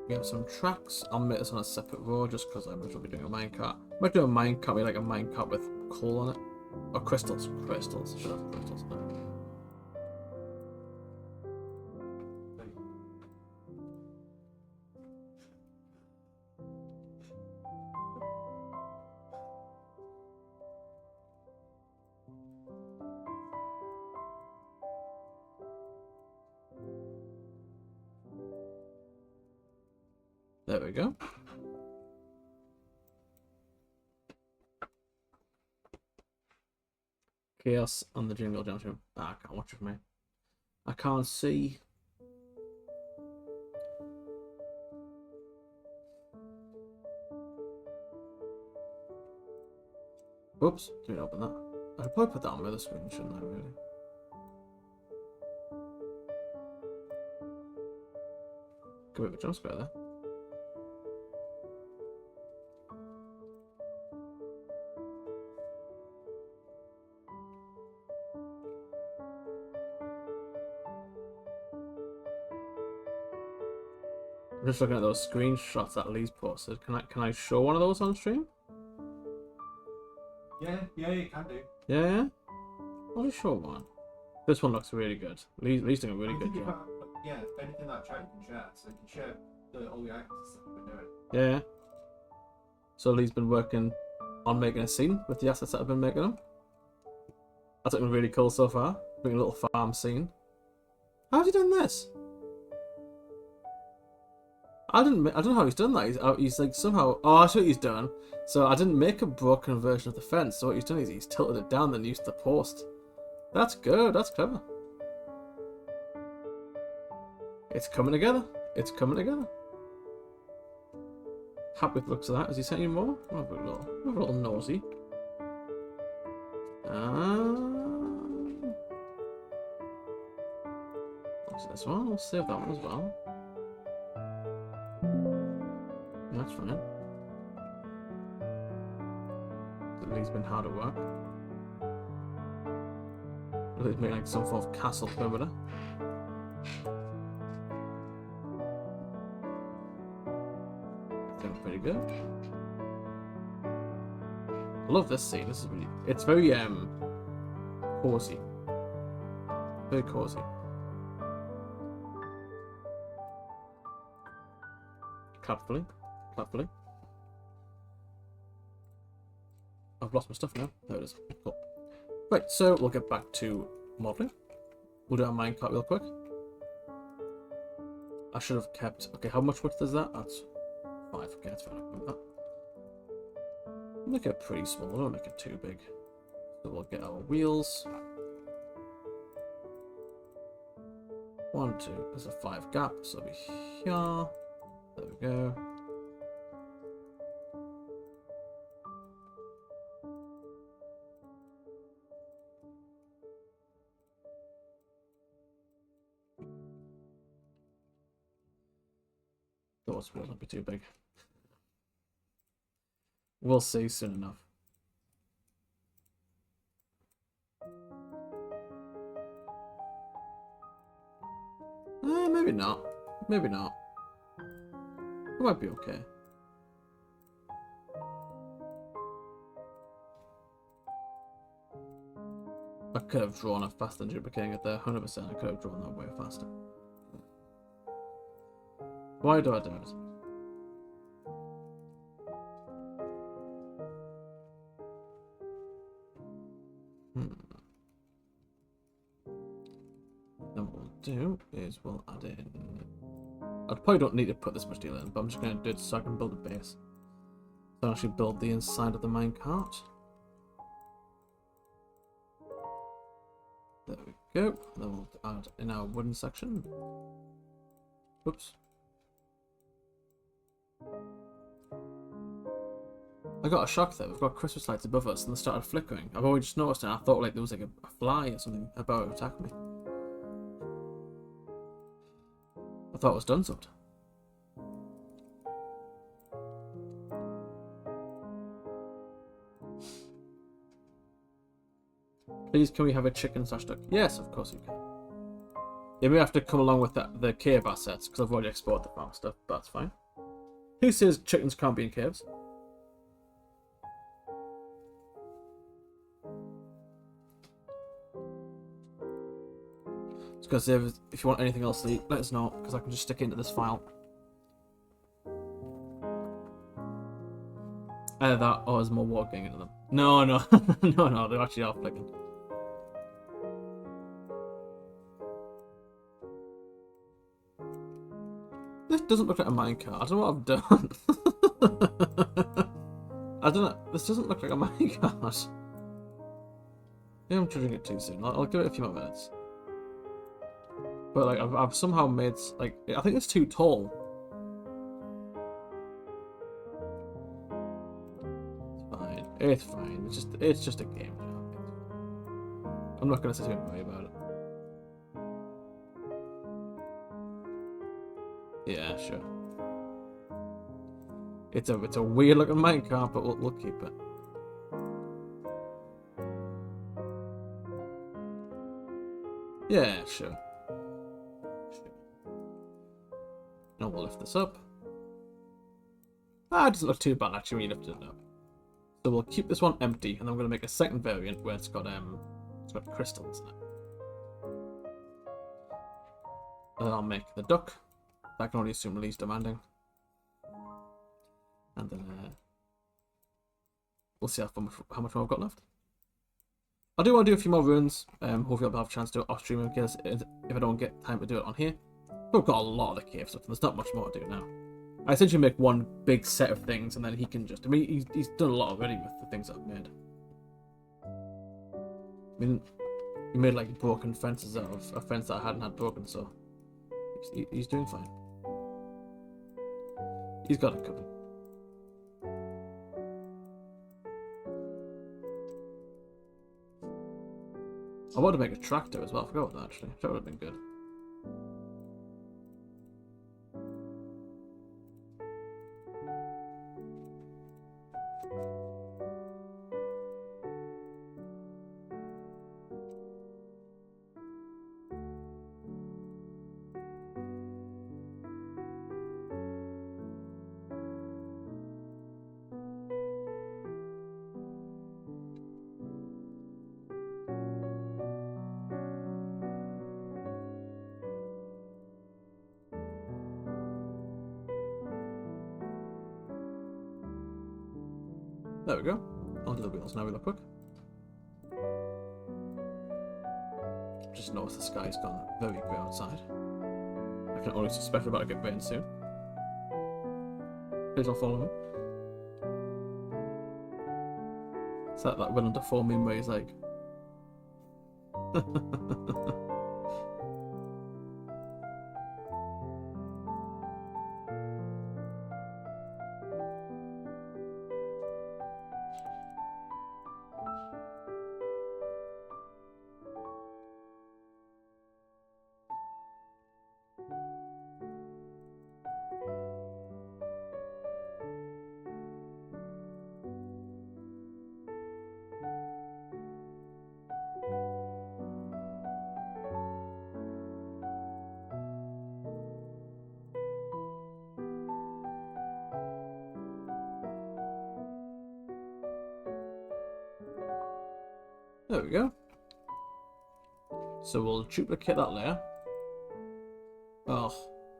We have some tracks. I'll make this on a separate row just because I might be doing a minecart. I might do a minecart with like a minecart with coal on it. Or crystals. Crystals. Should have crystals now. There we go. Chaos on the Jingle Jam stream. Ah, I can't watch it, mate. I can't see. Oops, didn't open that. I'd probably put that on the other screen, shouldn't I, really? Give it a jump scare there. I'm just looking at those screenshots that Lee's posted. Can I show one of those on stream? Yeah, you can do. Yeah? I'll just show one. This one looks really good. Lee's doing a really good job. Yeah, anything that chat you can share. So you can share all the actors that you've been doing. Yeah. So Lee's been working on making a scene with the assets that I've been making them. That's looking really cool so far. Bring a little farm scene. How have you done this? I don't know how he's done that. He's like somehow. Oh, I see what he's done. So I didn't make a broken version of the fence. So what he's done is he's tilted it down and used the post. That's good. That's clever. It's coming together. It's coming together. Happy with the looks of that. Has he sent you more? We'll have a little nosy. What's this one? We'll save that one as well. That's fine. He's been hard at work. He's making like some form of castle perimeter. Doing pretty good. I love this scene. This is really. It's very cozy. Very cozy. Clapfully. Clapfully. I've lost my stuff now. There it is. Cool. Right, so we'll get back to modeling. We'll do our minecart real quick. I should have kept. Okay, how much width is that? That's 5. Okay, that's fine. I can do that. Make it pretty small. Don't make it too big. So we'll get our wheels. 1, 2. There's a 5 gap, so it'll be here. There we go. Those will not be too big. We'll see soon enough. Maybe not. Maybe not. It might be okay. I could have drawn a faster duplicating it there. 100%. I could have drawn that way faster. Why do I do it? Then what we'll do is we'll add in. I probably don't need to put this much deal in, but I'm just going to do it so I can build a base. So I'll actually build the inside of the minecart. There we go. Then we'll add in our wooden section. Oops. I got a shock there. We've got Christmas lights above us and they started flickering. I've already just noticed it and I thought like there was like a fly or something about to attack me. I thought it was done something. Please, can we have a chicken / duck? Yes, of course we can. You may have to come along with the cave assets because I've already exported the farm stuff, but that's fine. Who says chickens can't be in caves? Because if you want anything else to eat, let us know, because I can just stick it into this file. Either that, or there's more water getting into them. No, no, no, they're actually off flicking. doesn't look like a minecart. I don't know what I've done. I don't know. This doesn't look like a minecart. Maybe I'm judging it too soon. I'll give it a few more minutes. But like I've somehow made like I think it's too tall. It's fine. It's just a game. I'm not gonna sit here and worry about it. Yeah, sure. It's a weird looking minecart, but we'll keep it. Yeah, sure. Now we'll lift this up. It doesn't look too bad actually when you lift it up. So we'll keep this one empty, and then we're gonna make a second variant where it's got crystals in it. And then I'll make the duck. That can only assume least demanding. And then we'll see how much more I've got left. I do want to do a few more runes. Hopefully I'll have a chance to do it off stream in case if I don't get time to do it on here. But I've got a lot of the cave stuff, and there's not much more to do now. I essentially make one big set of things, and then he can just... I mean, he's done a lot already with the things I've made. I mean, he made, like, broken fences out of a fence that I hadn't had broken, so... He's doing fine. He's got it covered. I want to make a tractor as well. I forgot about that, actually. That would have been good. There we go. I'll do the wheels now real quick. Just noticed the sky's gone very grey outside. I can only suspect we're about to get rain soon. Please don't follow me. It's like that Willem Dafoe meme where he's like... There we go. So we'll duplicate that layer. Oh,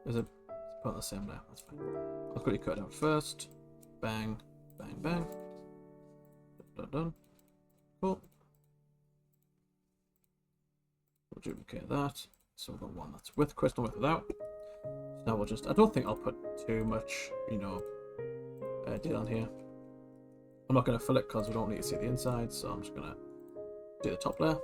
is it put on the same layer? That's fine. I'll quickly cut it out first. Bang, bang, bang. Done, done. Cool. We'll duplicate that. So we've got one that's with crystal, with without. So now we'll just... I don't think I'll put too much, you know, deal on here. I'm not going to fill it because we don't need to see the inside, so I'm just going to do the top layer.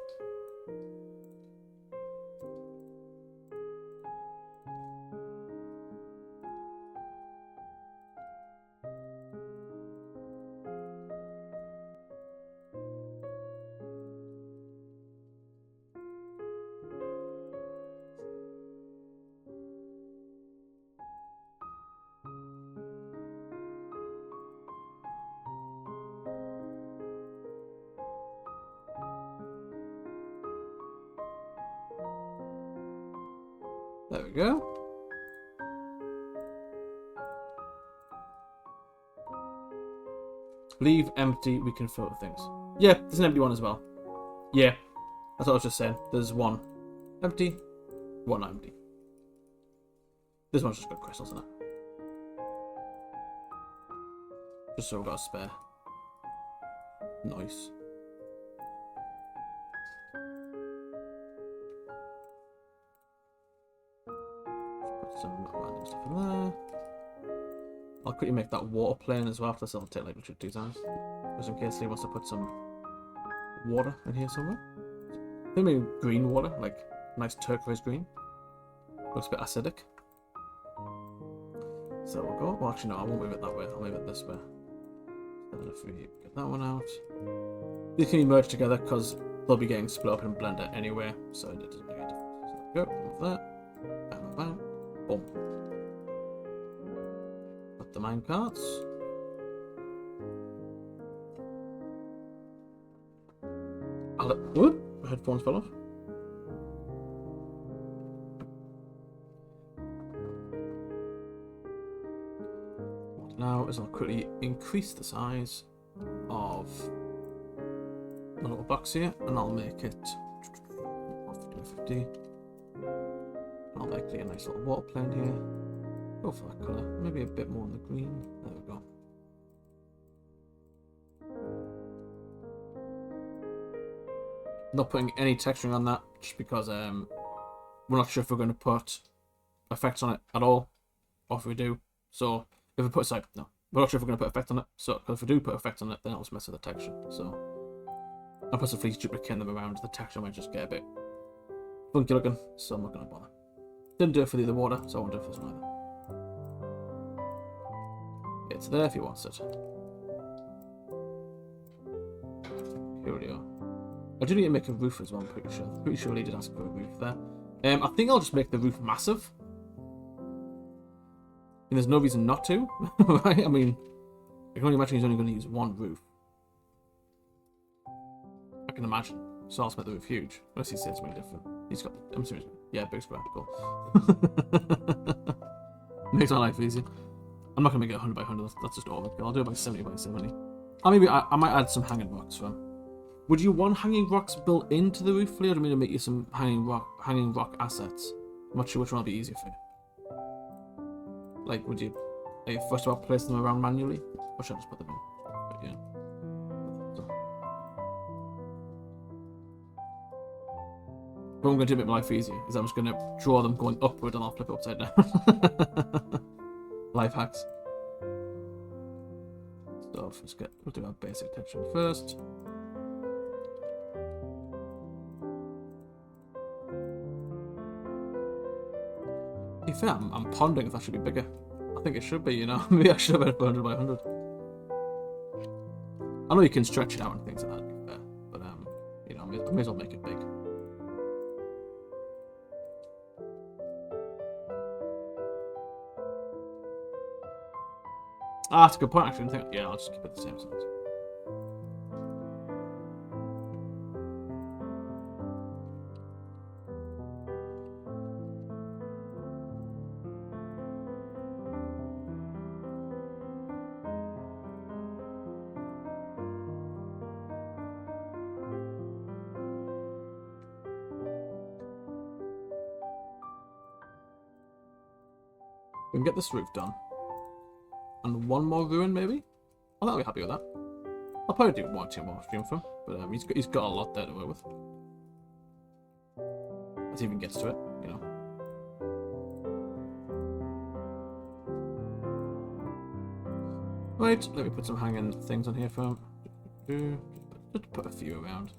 There we go. Leave empty, we can fill with things. Yeah, there's an empty one as well. Yeah, that's what I was just saying. There's one empty, one empty. This one's just got crystals in it. Just so we've got a spare. Nice. some random stuff in there. I'll quickly make that water plane as well. After this, I'll take like literally 2 times, just in case he wants to put some water in here somewhere. Maybe green water, like nice turquoise green. Looks a bit acidic. So we'll go. Well, actually, no, I won't move it that way. I'll move it this way. And then if we get that one out, these can be merged together because they'll be getting split up in Blender anyway, so it doesn't make a difference. So go, move that. Bam, bam, boom. Put the minecarts. Whoop! My headphones fell off. What now is I'll quickly increase the size of the little box here, and I'll make it 50. I'll make a nice little water plane here. Go for that colour, maybe a bit more on the green. There we go. Not putting any texturing on that, just because we're not sure if we're going to put effects on it at all, or if we do. So if we put, sorry, no, we're not sure if we're going to put effect on it. So if we do put effect on it, then it'll just mess with the texture. So I'll put some fleece duplicating them around. The texture might just get a bit funky looking, so I'm not going to bother. Didn't do it for the other water, so I won't do it for this one either. It's there if he wants it. Here we go. I do need to make a roof as well, I'm pretty sure. Pretty sure he did ask for a roof there. I think I'll just make the roof massive. And there's no reason not to, right? I mean, I can only imagine he's only going to use one roof. I can imagine. So I'll just make the roof huge. Unless he says something different. He's got, I'm serious. Yeah, big square, cool. Makes my life easier. I'm not going to make it 100 by 100, that's just overkill. I'll do it by 70 by 70. Or maybe I might add some hanging rocks for him. Would you want hanging rocks built into the roof, Leo, or do you mean to make you some hanging rock assets? I'm not sure which one will be easier for you. Like, are you first about placing them around manually? Or should I just put them in? But yeah. So. What I'm going to do to make my life easier is I'm just going to draw them going upward and I'll flip it upside down. Life hacks. So we'll do our basic texture first. To be fair, I'm pondering if that should be bigger. I think it should be, you know. Maybe I should have it 100 by 100. I know you can stretch it out and things like that, to be fair. But, you know, I may as well make it big. Ah, that's a good point, actually. Yeah, I'll just keep it the same size. We can get this roof done. And one more ruin, maybe? I think I'll be happy with that. I'll probably do 1 or 2 more stream for him, but he's got a lot there to work with. As he even gets to it, you know. Right, let me put some hanging things on here for him. Just put a few around.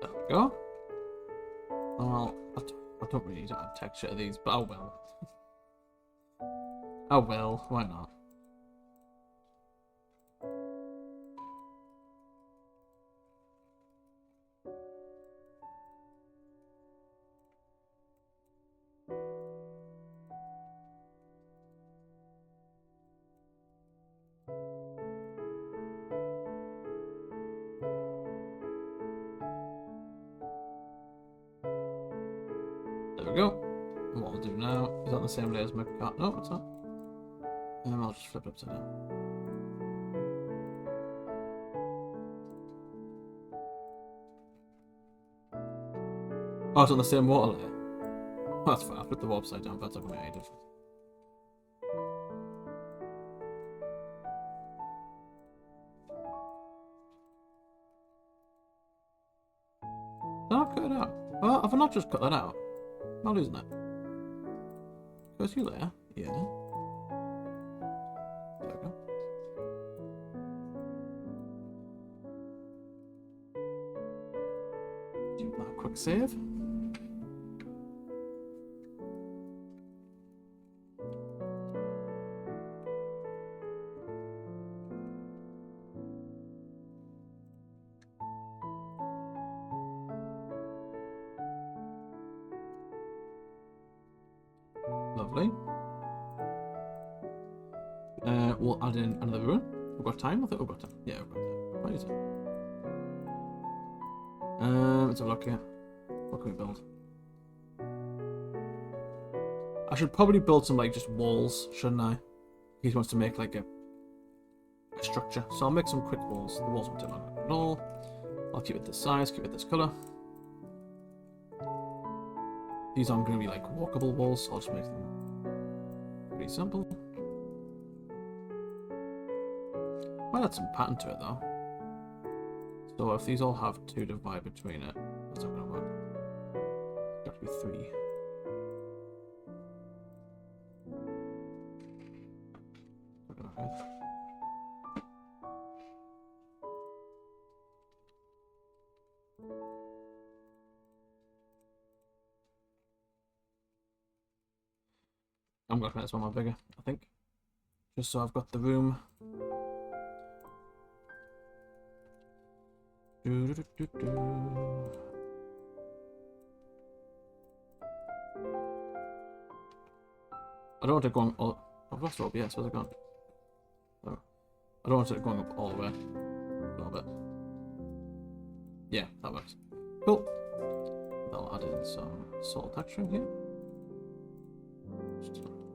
There we go. Oh, I don't really need to add texture to these, but oh well. Oh well, why not? we go. And what I'll do now is on the same layer as my card. No, it's not. And I'll just flip it upside down. Oh, it's on the same water layer. Oh, that's fine. I'll flip the wall upside down, but that's not going to make any difference. Did I cut it out? Well, have I not just cut that out? Am I losing it? Goes you layer? Yeah. There we go. Do that quick save. Lovely. We'll add in another rune. We've got time? I think we've got time. Yeah, we've got time. Where is it? Let's have a look here. What can we build? I should probably build some like just walls, shouldn't I? He wants to make like a structure. So I'll make some quick walls. The walls won't take long at all. I'll keep it this size, keep it this colour. These aren't going to be like walkable walls, so I'll just make them pretty simple. Might add some pattern to it though. So if these all have 2 divide between it, that's not going to work. It's got to be 3. I'm going to make this one more bigger, I think. Just so I've got the room. I don't want it going all... I've lost OBS, where's it gone? Oh. I don't want it going up all the way. A little bit. Yeah, that works. Cool. I'll add in some soul texturing here.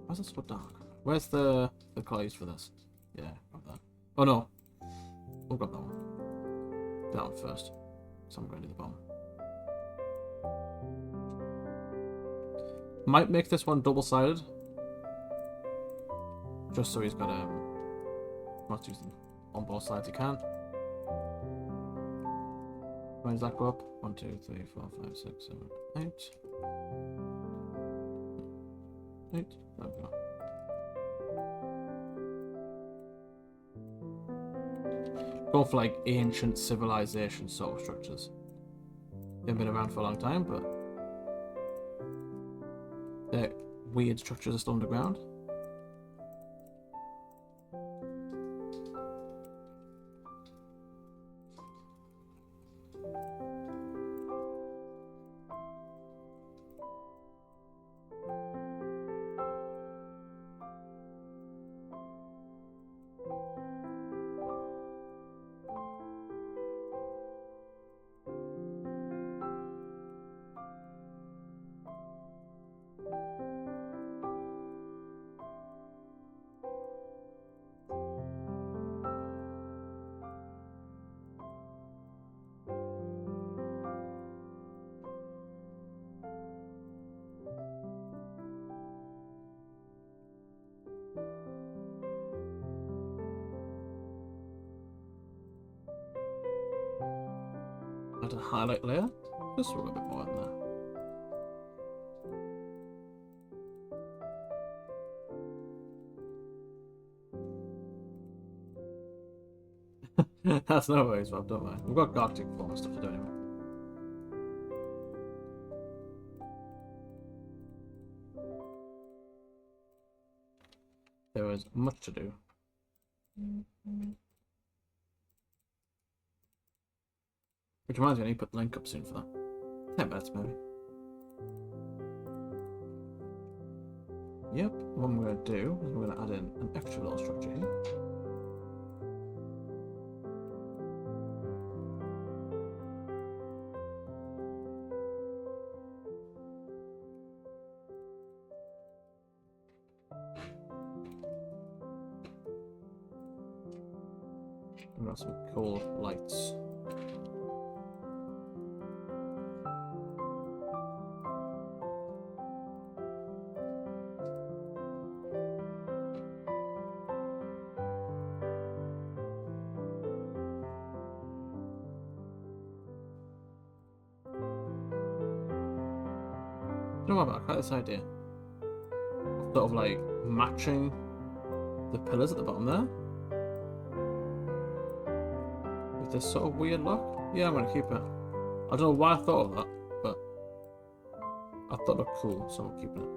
Why is it so dark? Where's the colors for this? Yeah, got that. Oh no. We'll grab that one. That one first. So I'm going to do the bomb. Might make this one double-sided. Just so he's got let's use them on both sides he can. Where does that go up? 1, 2, 3, 4, 5, 6, 7, 8. 8. There we go. Going for like ancient civilization sort of structures. They've been around for a long time, but their weird structures are still underground. Add a highlight layer, just a little bit more in there. That's no worries, Rob, don't worry. We've got Arctic form and stuff to do anyway. There is much to do. Which reminds me, I need to put the link up soon for that. 10 minutes, maybe. Yep, what I'm going to do is we're going to add in an extra little structure here. We've got some cool lights. You know what? I quite this idea. Sort of like matching the pillars at the bottom there. With this sort of weird look. Yeah, I'm going to keep it. I don't know why I thought of that, but I thought it looked cool, so I'm keeping it.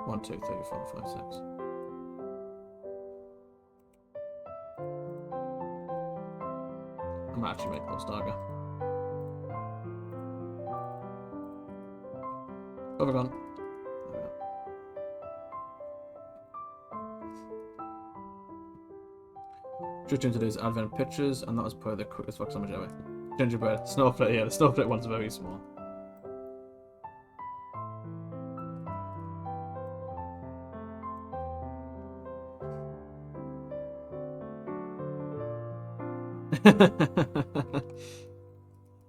1, 2, 3, 4, 5, 6. I might actually make those darker. Overgone. Just into these advent pictures, and that was probably the quickest Vox image ever. Gingerbread, snowflake, yeah, the snowflake one's very small.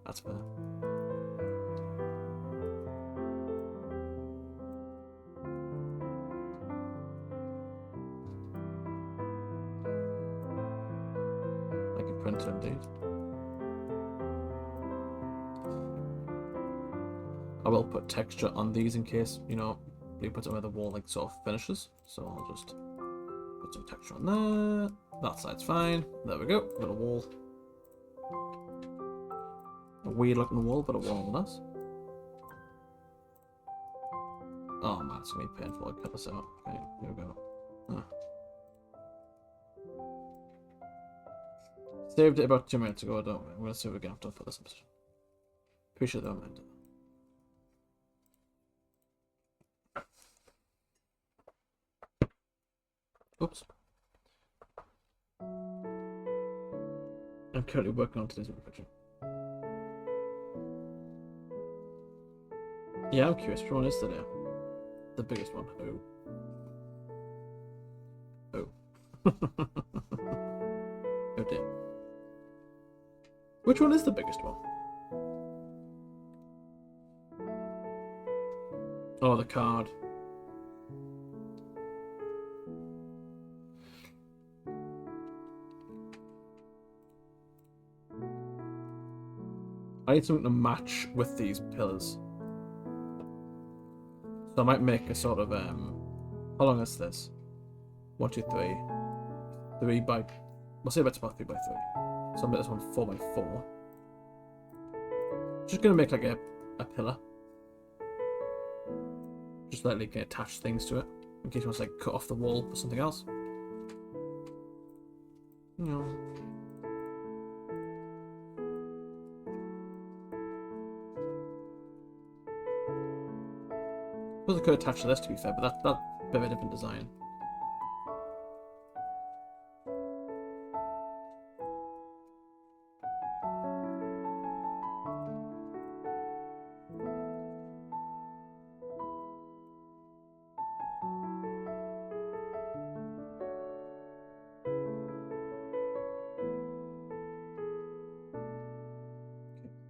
That's fair. Like a printer indeed. I will put texture on these in case, you know, we put it where the wall like sort of finishes. So I'll just put some texture on there. That side's fine. There we go. Got a wall. A weird looking wall, but a wall nonetheless. Oh man, it's gonna be painful. I cut this out. Okay, here we go. Saved it about 2 minutes ago, don't we? We're gonna see what we get after for this episode. Appreciate that, man. Oops. I'm currently working on today's picture. Yeah, I'm curious. Which one is today? The biggest one. Oh. Oh. Oh dear. Which one is the biggest one? Oh, the card. I need something to match with these pillars. So I might make a sort of how long is this? 1, 2, 3. 3 by, we'll say it's about 3 by 3. So I'll make this one 4 by 4. Just gonna make like a pillar. Just lightly can attach things to it in case you want to like cut off the wall for something else. You know. I suppose I could attach to this to be fair, but that's a bit of a different design.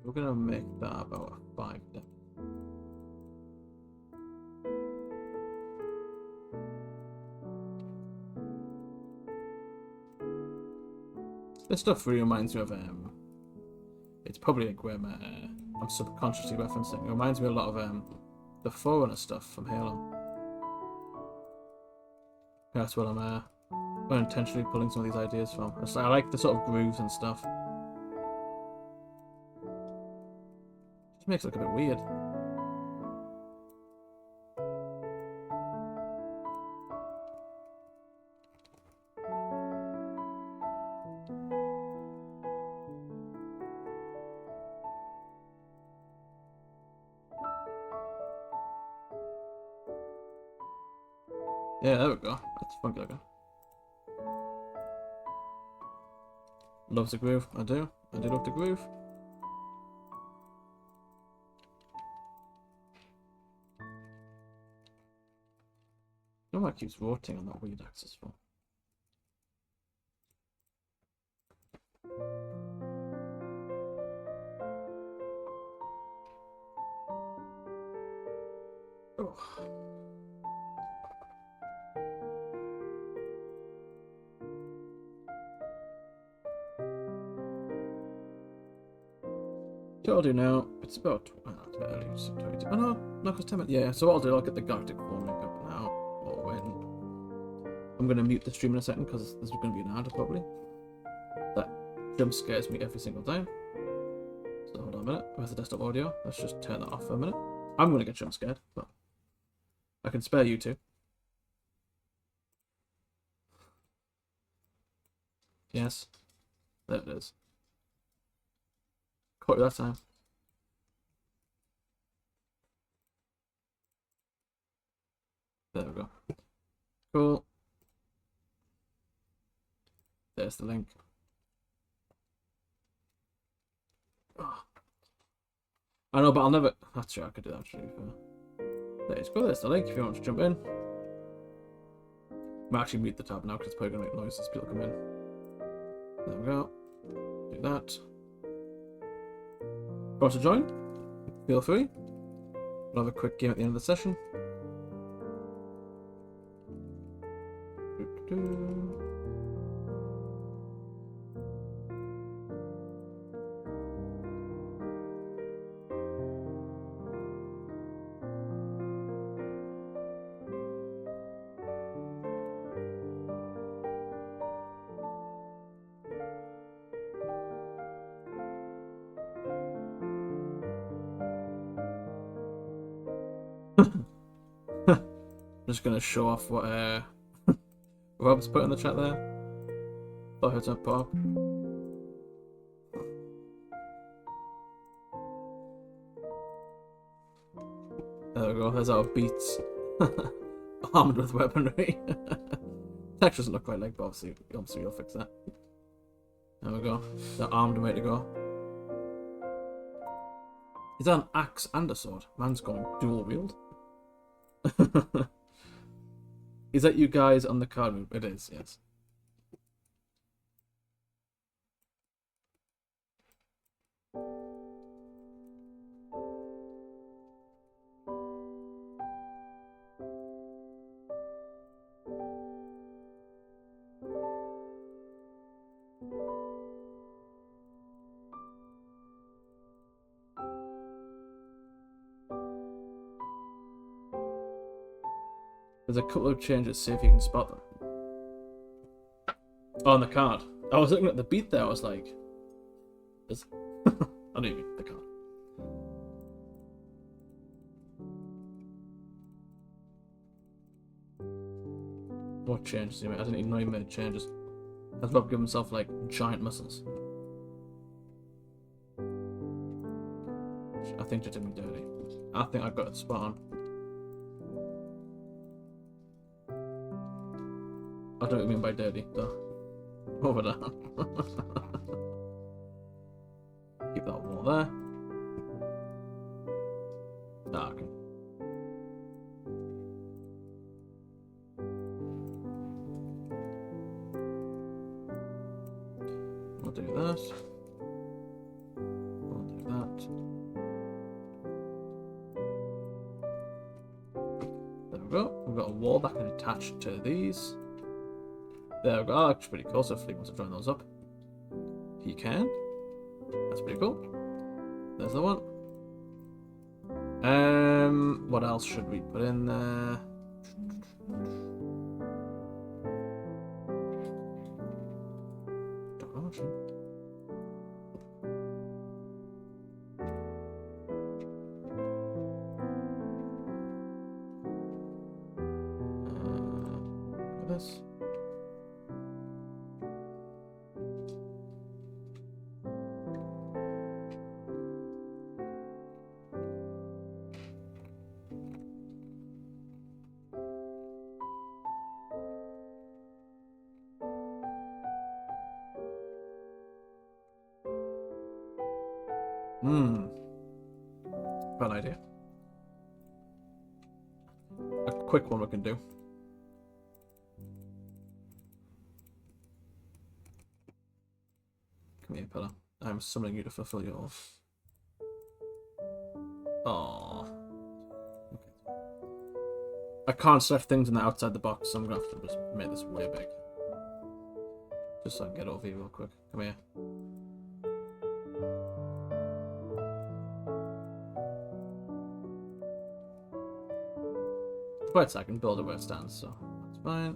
We're gonna make that about a 5 depth. This stuff really reminds me of it's probably like where I'm subconsciously referencing. It reminds me a lot of the Forerunner stuff from Halo. That's what I'm unintentionally pulling some of these ideas from. I like the sort of grooves and stuff. Just makes it look a bit weird. Yeah, there we go. That's funky looking. Loves the groove. I do. I do love the groove. I don't know why it keeps rotating on that weird axis for. So what I'll do now, it's about early, so 22. Oh no, no, because 10 minutes. Yeah, so what I'll do, I'll get the Galactic form up now, or when. I'm going to mute the stream in a second, because this is going to be an ad, probably. That jump scares me every single time. So hold on a minute, where's the desktop audio? Let's just turn that off for a minute. I'm going to get jump scared, but I can spare you two. Yes, there it is. Caught you that time. There we go. Cool. There's the link. Oh. I know, but I'll never. That's true, I could do that actually. There's the link if you want to jump in. I'm actually mute the tab now because it's probably going to make noise as people come in. There we go. Do that. Want to join? Feel free. We'll have a quick game at the end of the session. I'm just gonna show off what Rob's put in the chat there. Thought I heard something pop up. There we go, there's our beats. Armed with weaponry. Text doesn't look quite like, but obviously you'll fix that. There we go. They're armed and ready to go. Is that an axe and a sword? Man's going dual wield. Is that you guys on the card room? It is, yes. There's a couple of changes, see if you can spot them. Oh, on the card. I was looking at the beat there, I was like... Is... I don't even the card. What changes he made? I didn't even know he made changes. Has Bob given himself, like, giant muscles? I think just did me dirty. I think I got it spot on. I don't mean by dirty, though. Over there. Keep that wall there. Ah, okay. We'll do that. We'll do that. There we go. We've got a wall that can attach to these. There we go. Oh, that's pretty cool. So if he wants to join those up, he can. That's pretty cool. There's the one. What else should we put in there? Don't know actually. Look at this. Bad idea. A quick one we can do. Come here, Pella. I'm summoning you to fulfill yours. Aww. Okay. I can't stuff things in the outside the box, so I'm gonna have to just make this way big. Just so I can get over here real quick. Come here. But I can build it where it stands, so that's fine.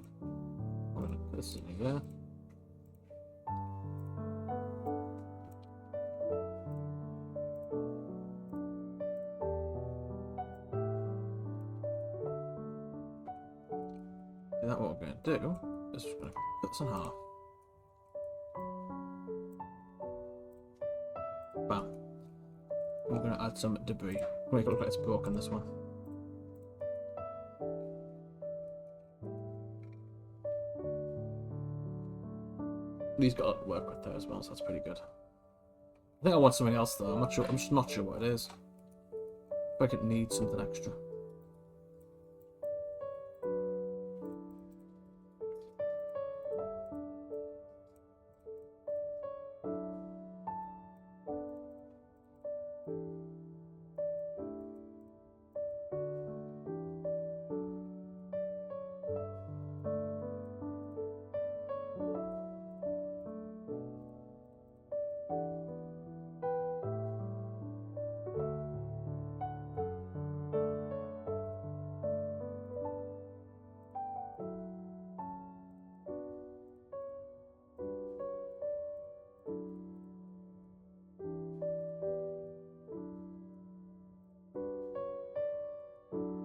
I'm gonna put this in there. That what we're going to do is we're going to cut this in half. Bam. We're going to add some debris. Make it look like it's broken, this one. These got to work with there as well, so that's pretty good. I think I want something else though. I'm not sure. I'm just not sure what it is. If I could need something extra.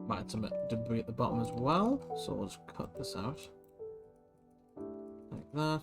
Might add some debris at the bottom as well, so we'll just cut this out like that.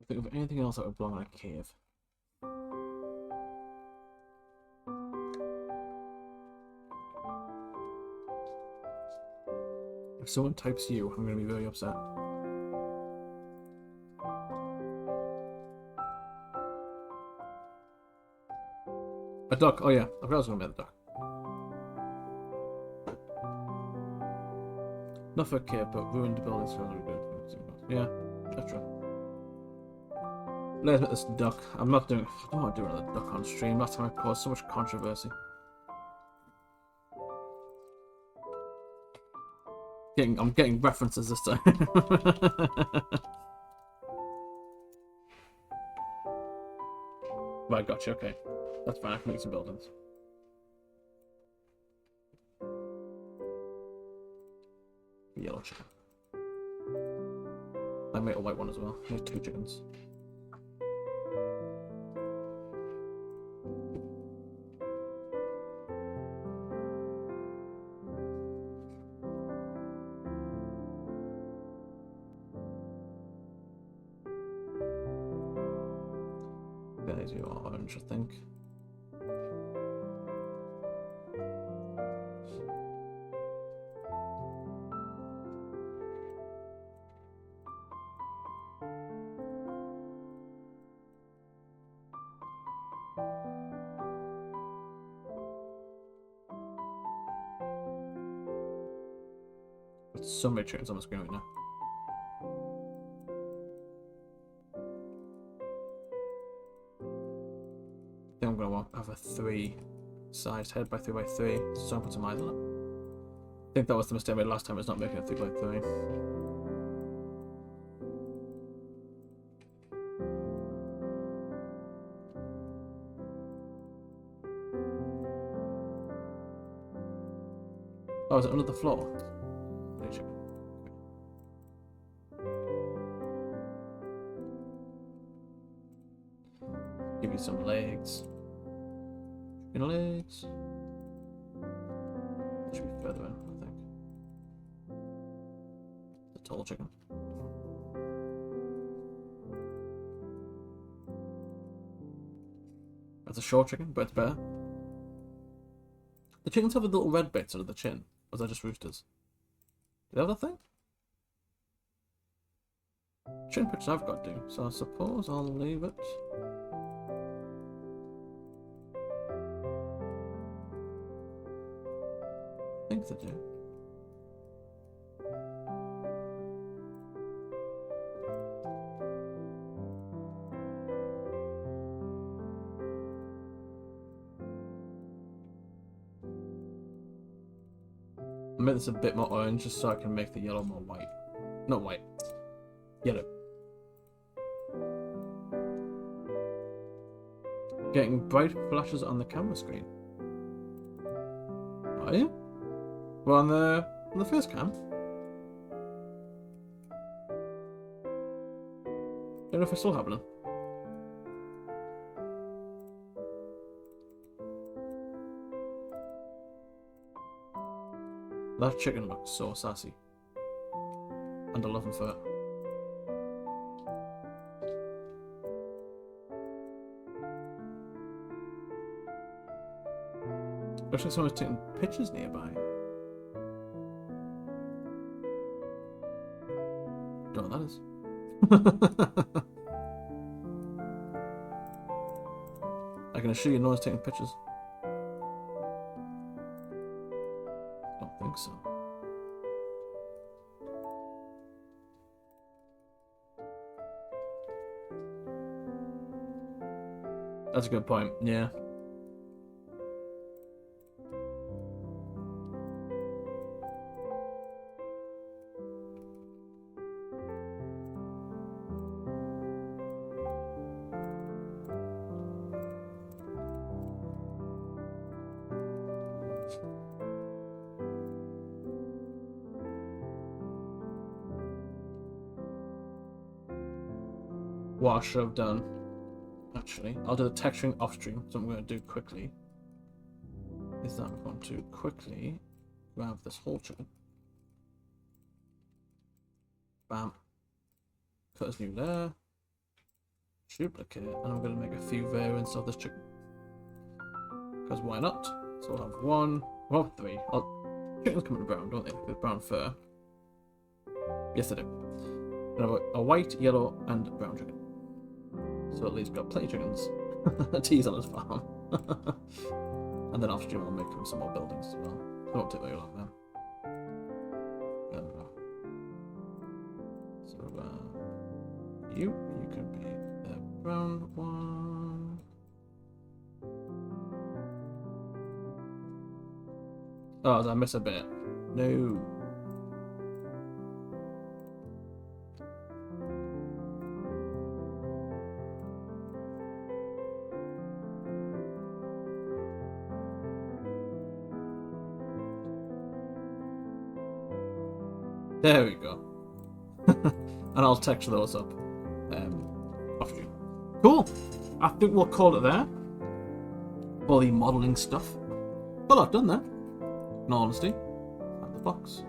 Think of anything else that would belong in a cave. If someone types you, I'm going to be very upset. A duck. Oh yeah, I forgot I was going to be a duck. Not for a cave, but ruined buildings are really good. Yeah, that's true. Let's make this duck. I'm not doing. I don't want to do another duck on stream. Last time I caused so much controversy. I'm getting references this time. Right, gotcha. Okay, that's fine. I can make some buildings. Yellow chicken. I made a white one as well. There's 2 chickens. There's your orange, I think. There's so many chickens on the screen right now. I think I'm going to have a 3-sized head by 3x3, so I'll put some eyes on it. I think that was the mistake I made last time, it's not making a 3x3. Oh, is it under the floor? Give you some legs. Chicken legs. Should be further in, I think. The tall chicken. That's a short chicken, but it's better. The chickens have the little red bits under the chin. Or is that just roosters? Do they have that thing? Chicken pictures I've got to do, so I suppose I'll leave it. I think they do. I'll make this a bit more orange just so I can make the yellow more white. Not white. Yellow. Getting bright flashes on the camera screen. Are you? Well, on the first cam. Don't know if it's still happening. That chicken looks so sassy. And I love him for it. Looks like someone's taking pictures nearby. Don't know what that is. I can assure you no one's taking pictures. Don't think so. That's a good point, yeah. What I should have done, actually, I'll do the texturing off stream. So I'm going to do quickly is that I'm going to quickly grab this whole chicken, bam, cut as new layer, duplicate, and I'm going to make a few variants of this chicken because why not? So I'll have one, well, three. Chickens come in brown, don't they? With brown fur. Yes, they do. And I've got a white, yellow, and brown chicken. So at least got plenty of chickens to use on his farm. And then off stream I'll make him some more buildings as well. It won't take very long then. There we go. So you can be the brown one. Oh, did I miss a bit? No. There we go. And I'll texture those up off you. Cool. I think we'll call it there for the modelling stuff. A lot done there, in all honesty. And the box.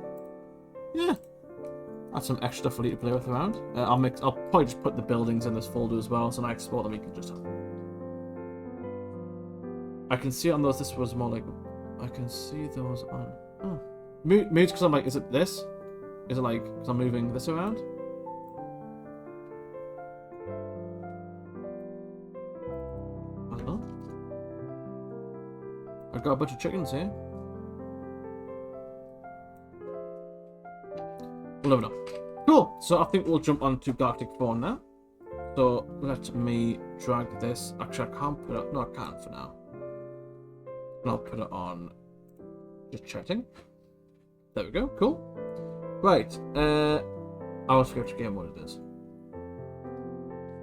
Yeah. That's some extra for you to play with around. I'll probably just put the buildings in this folder as well, so when I export them, you can just have them. I can see on those. This was more like I can see those on. Oh. Maybe because I'm like, is it this? Is it like, because I'm moving this around? I don't know. I've got a bunch of chickens here. We'll never know. Cool. So I think we'll jump on to Galactic 4 now. So let me drag this. Actually, I can't put it. No, I can't for now. And I'll put it on just chatting. There we go. Cool. Right, I always forget which game mode it is.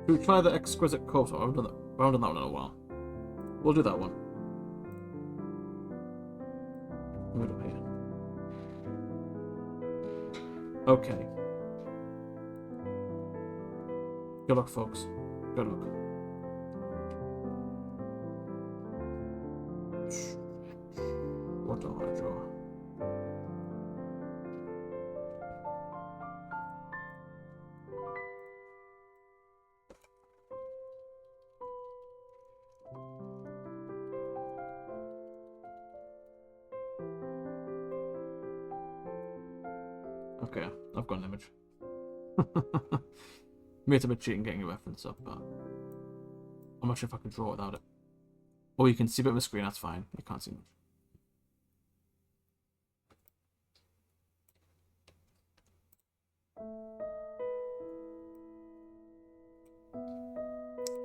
Should we try the Exquisite Koto? I haven't done that one in a while. We'll do that one. Move it up here. Okay. Good luck, folks. Good luck. What do I draw? Okay, I've got an image. Maybe it's a bit cheating getting a reference up, but I'm not sure if I can draw without it. Oh, you can see a bit of a screen, that's fine. You can't see much.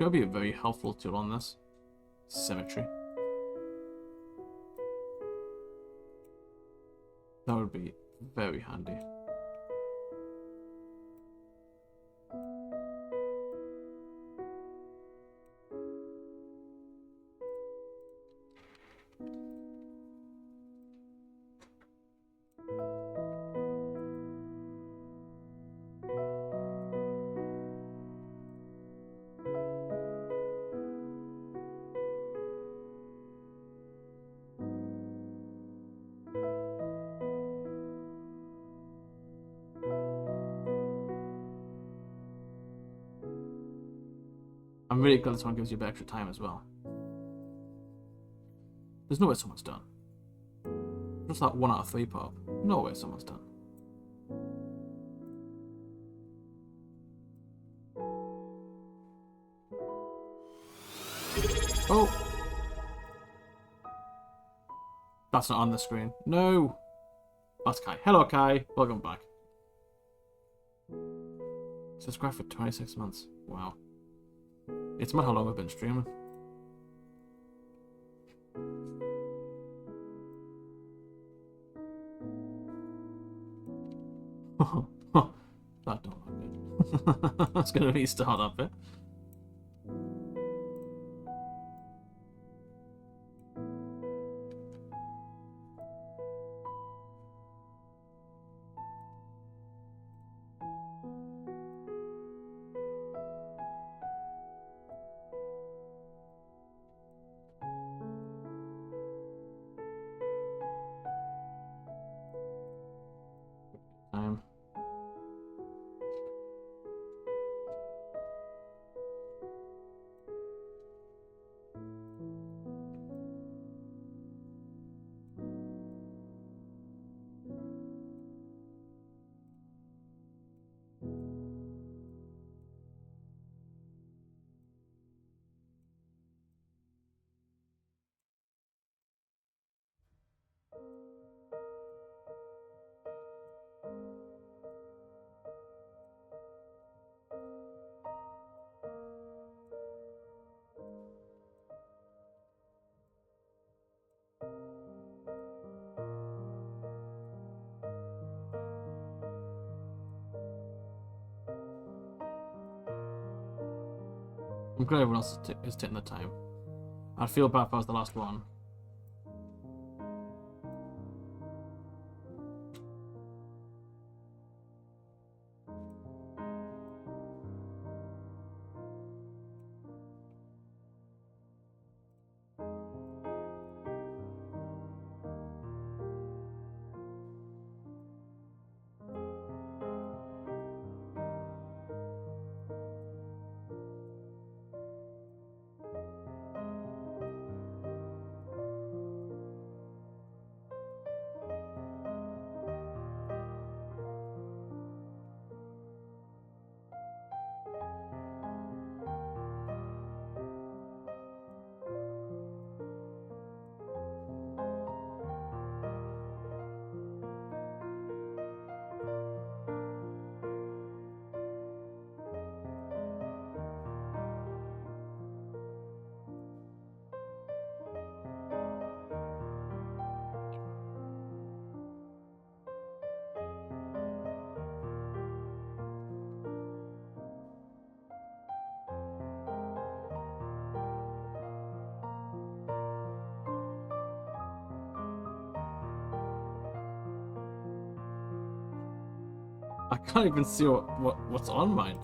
It'll be a very helpful tool on this. Symmetry. That would be very handy. I'm really glad this one gives you a bit extra time as well. There's no way someone's done. Just that 1 out of 3 pop. No way someone's done. Oh! That's not on the screen. No! That's Kai. Hello, Kai. Welcome back. Subscribe for 26 months. Wow. It's mad how long I've been streaming. That don't look good. That's gonna restart that bit. Time. I'm glad everyone else is taking the time. I'd feel bad if I was the last one. I can't even see what's on mine.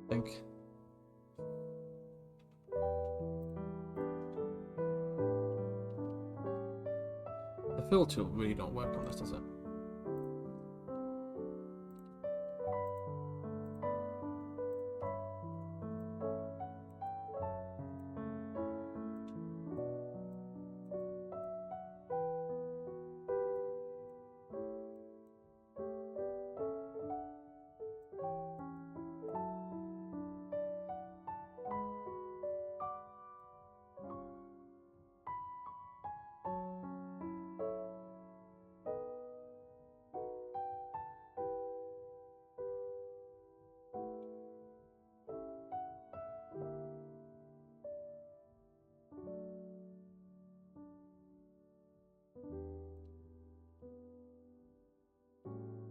I think. The fill tool really don't work on this, does it?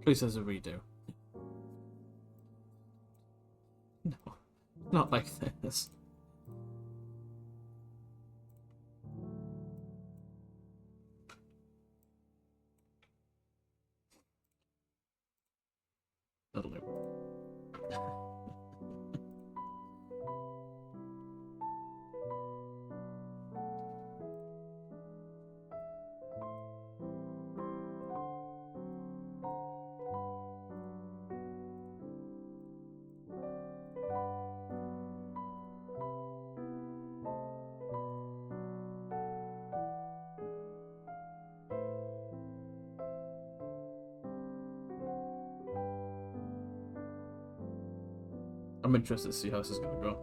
Please, there's a redo. No, not like this. That'll do. I'm interested to see how this is going to go.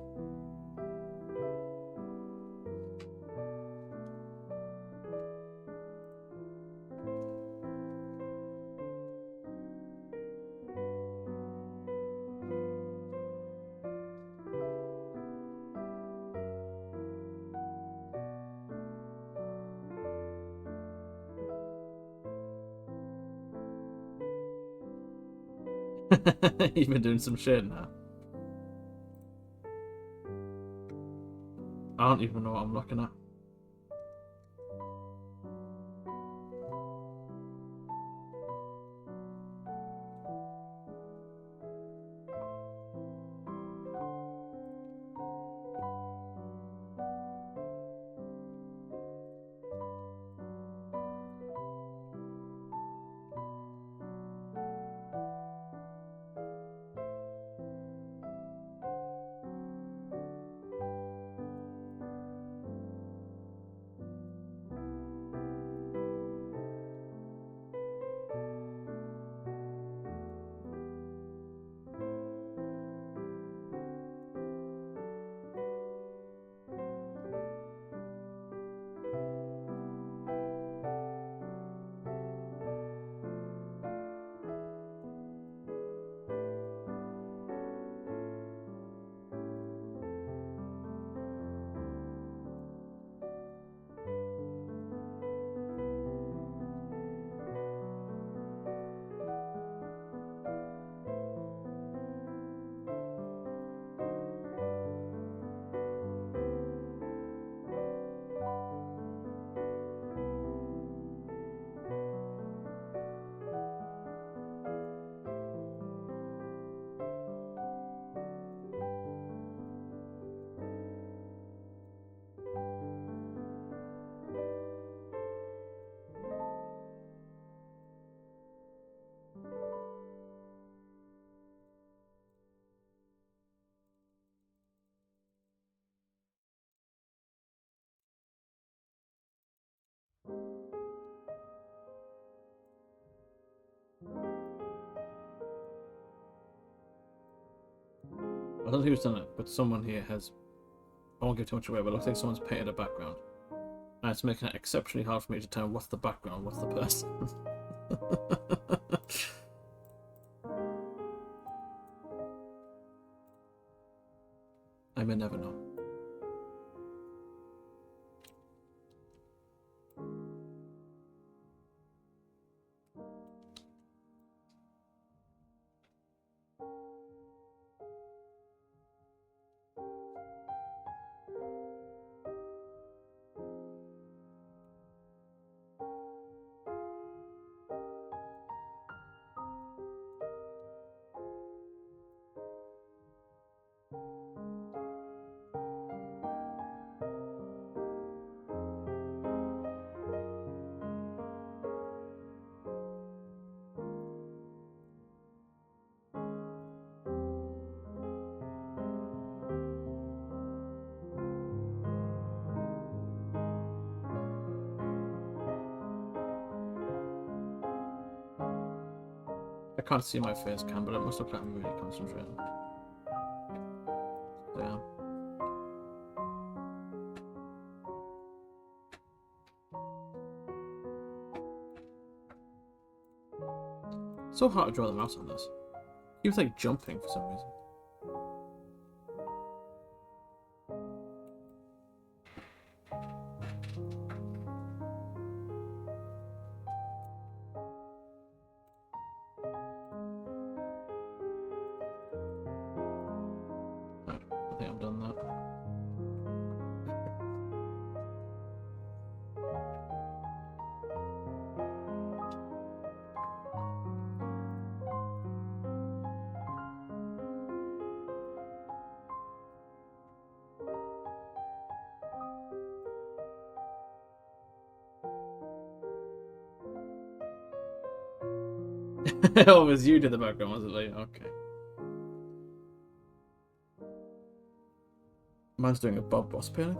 You've been doing some shit now. I don't even know what I'm looking at. I don't know who's done it, but someone here has. I won't give too much away, but it looks like someone's painted a background. And it's making it exceptionally hard for me to tell what's the background, what's the person. I may never know. I can't see my face cam, but it must look like I'm really concentrating. Yeah. So hard to draw the mouse on this. He was like jumping for some reason. I think I've done that. Oh, it was you did the background, was it? Like, okay. Mine's doing a Bob Ross painting.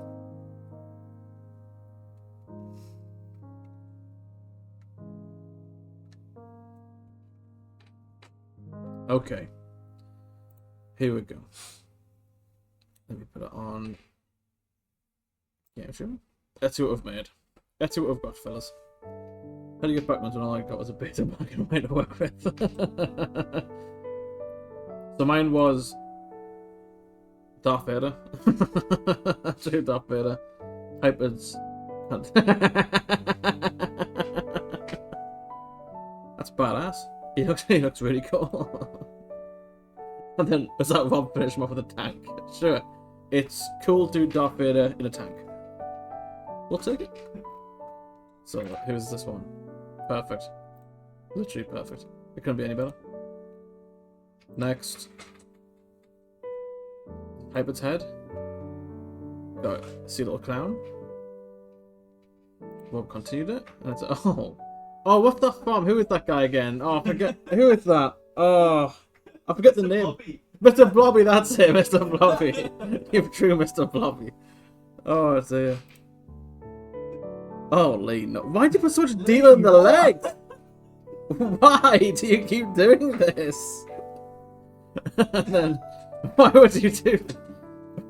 Okay. Here we go. Let me put it on. Yeah, sure. Let's see what we've made. Let's see what we've got, fellas. How do you get backgrounds when all I got was a bit of black and white to work with? So mine was Darth Vader. Actually, Darth Vader. Hyper's. That's badass. He looks really cool. And then was that Rob finish him off with a tank? Sure. It's cool to do Darth Vader in a tank. We'll take it. So who's this one? Perfect. Literally perfect. It couldn't be any better. Next. Hyper's head. Got a sea little clown. Rob continued it. And it's oh. Oh, what's that from? Who is that guy again? Oh, I forget. Who is that? Oh, I forget the name. Blobby. Mr. Blobby, that's it, Mr. Blobby. You're true, Mr. Blobby. Oh, dear. Holy no. Why do you put so much detail in the legs? Why do you keep doing this? And then, why would you do this?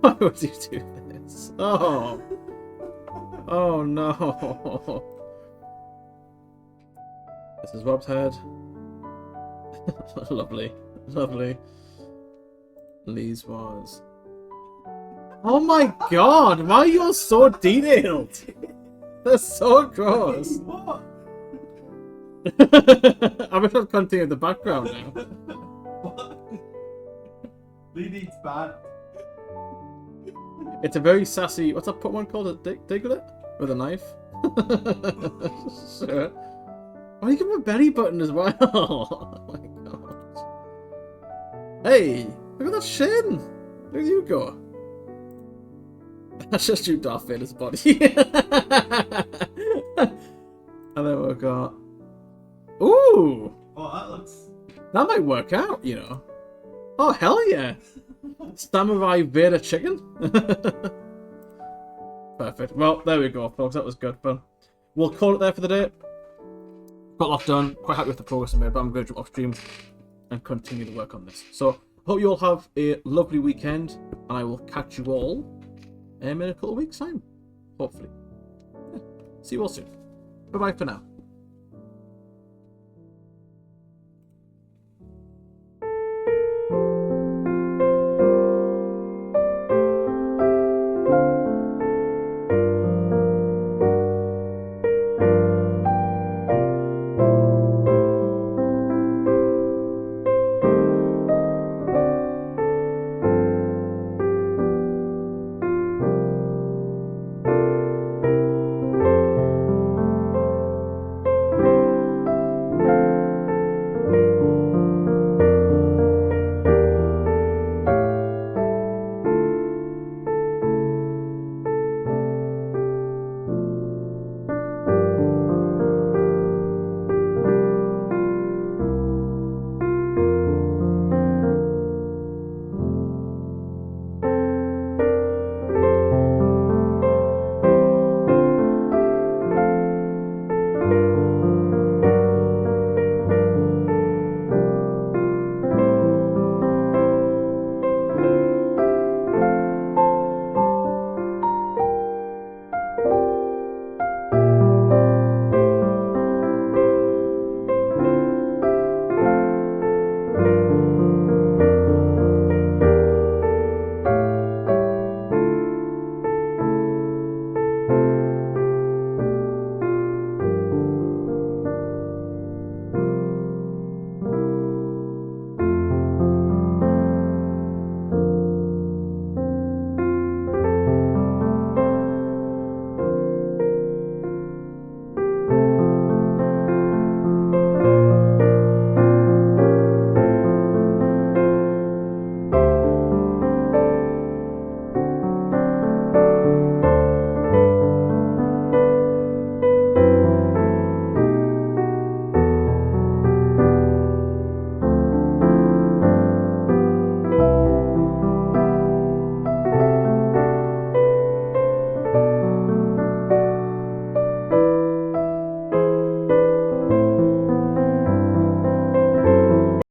Why would you do this? Oh. Oh no. This is Rob's head. Lovely. Lovely. Lee's was. Oh my god, why are you all so detailed? That's so gross. What? I wish I'd continue the background now. What? Lee needs bad. It's a very sassy. What's that put one called? A Diglett? With a knife? Sure. Why you give him a belly button as well? Oh my god. Hey! Look at that shin! Where you go? That's just you, Darth Vader's body. And then we've got. Ooh! Oh, that looks. That might work out, you know. Oh, hell yeah! Samurai Vader chicken? Perfect. Well, there we go, folks. That was good, but we'll call it there for the day. Got a lot done. Quite happy with the progress I made, but I'm going to jump off stream and continue to work on this. So, Hope you all have a lovely weekend, and I will catch you all in a couple of weeks' time, hopefully. Yeah. See you all soon. Bye bye for now.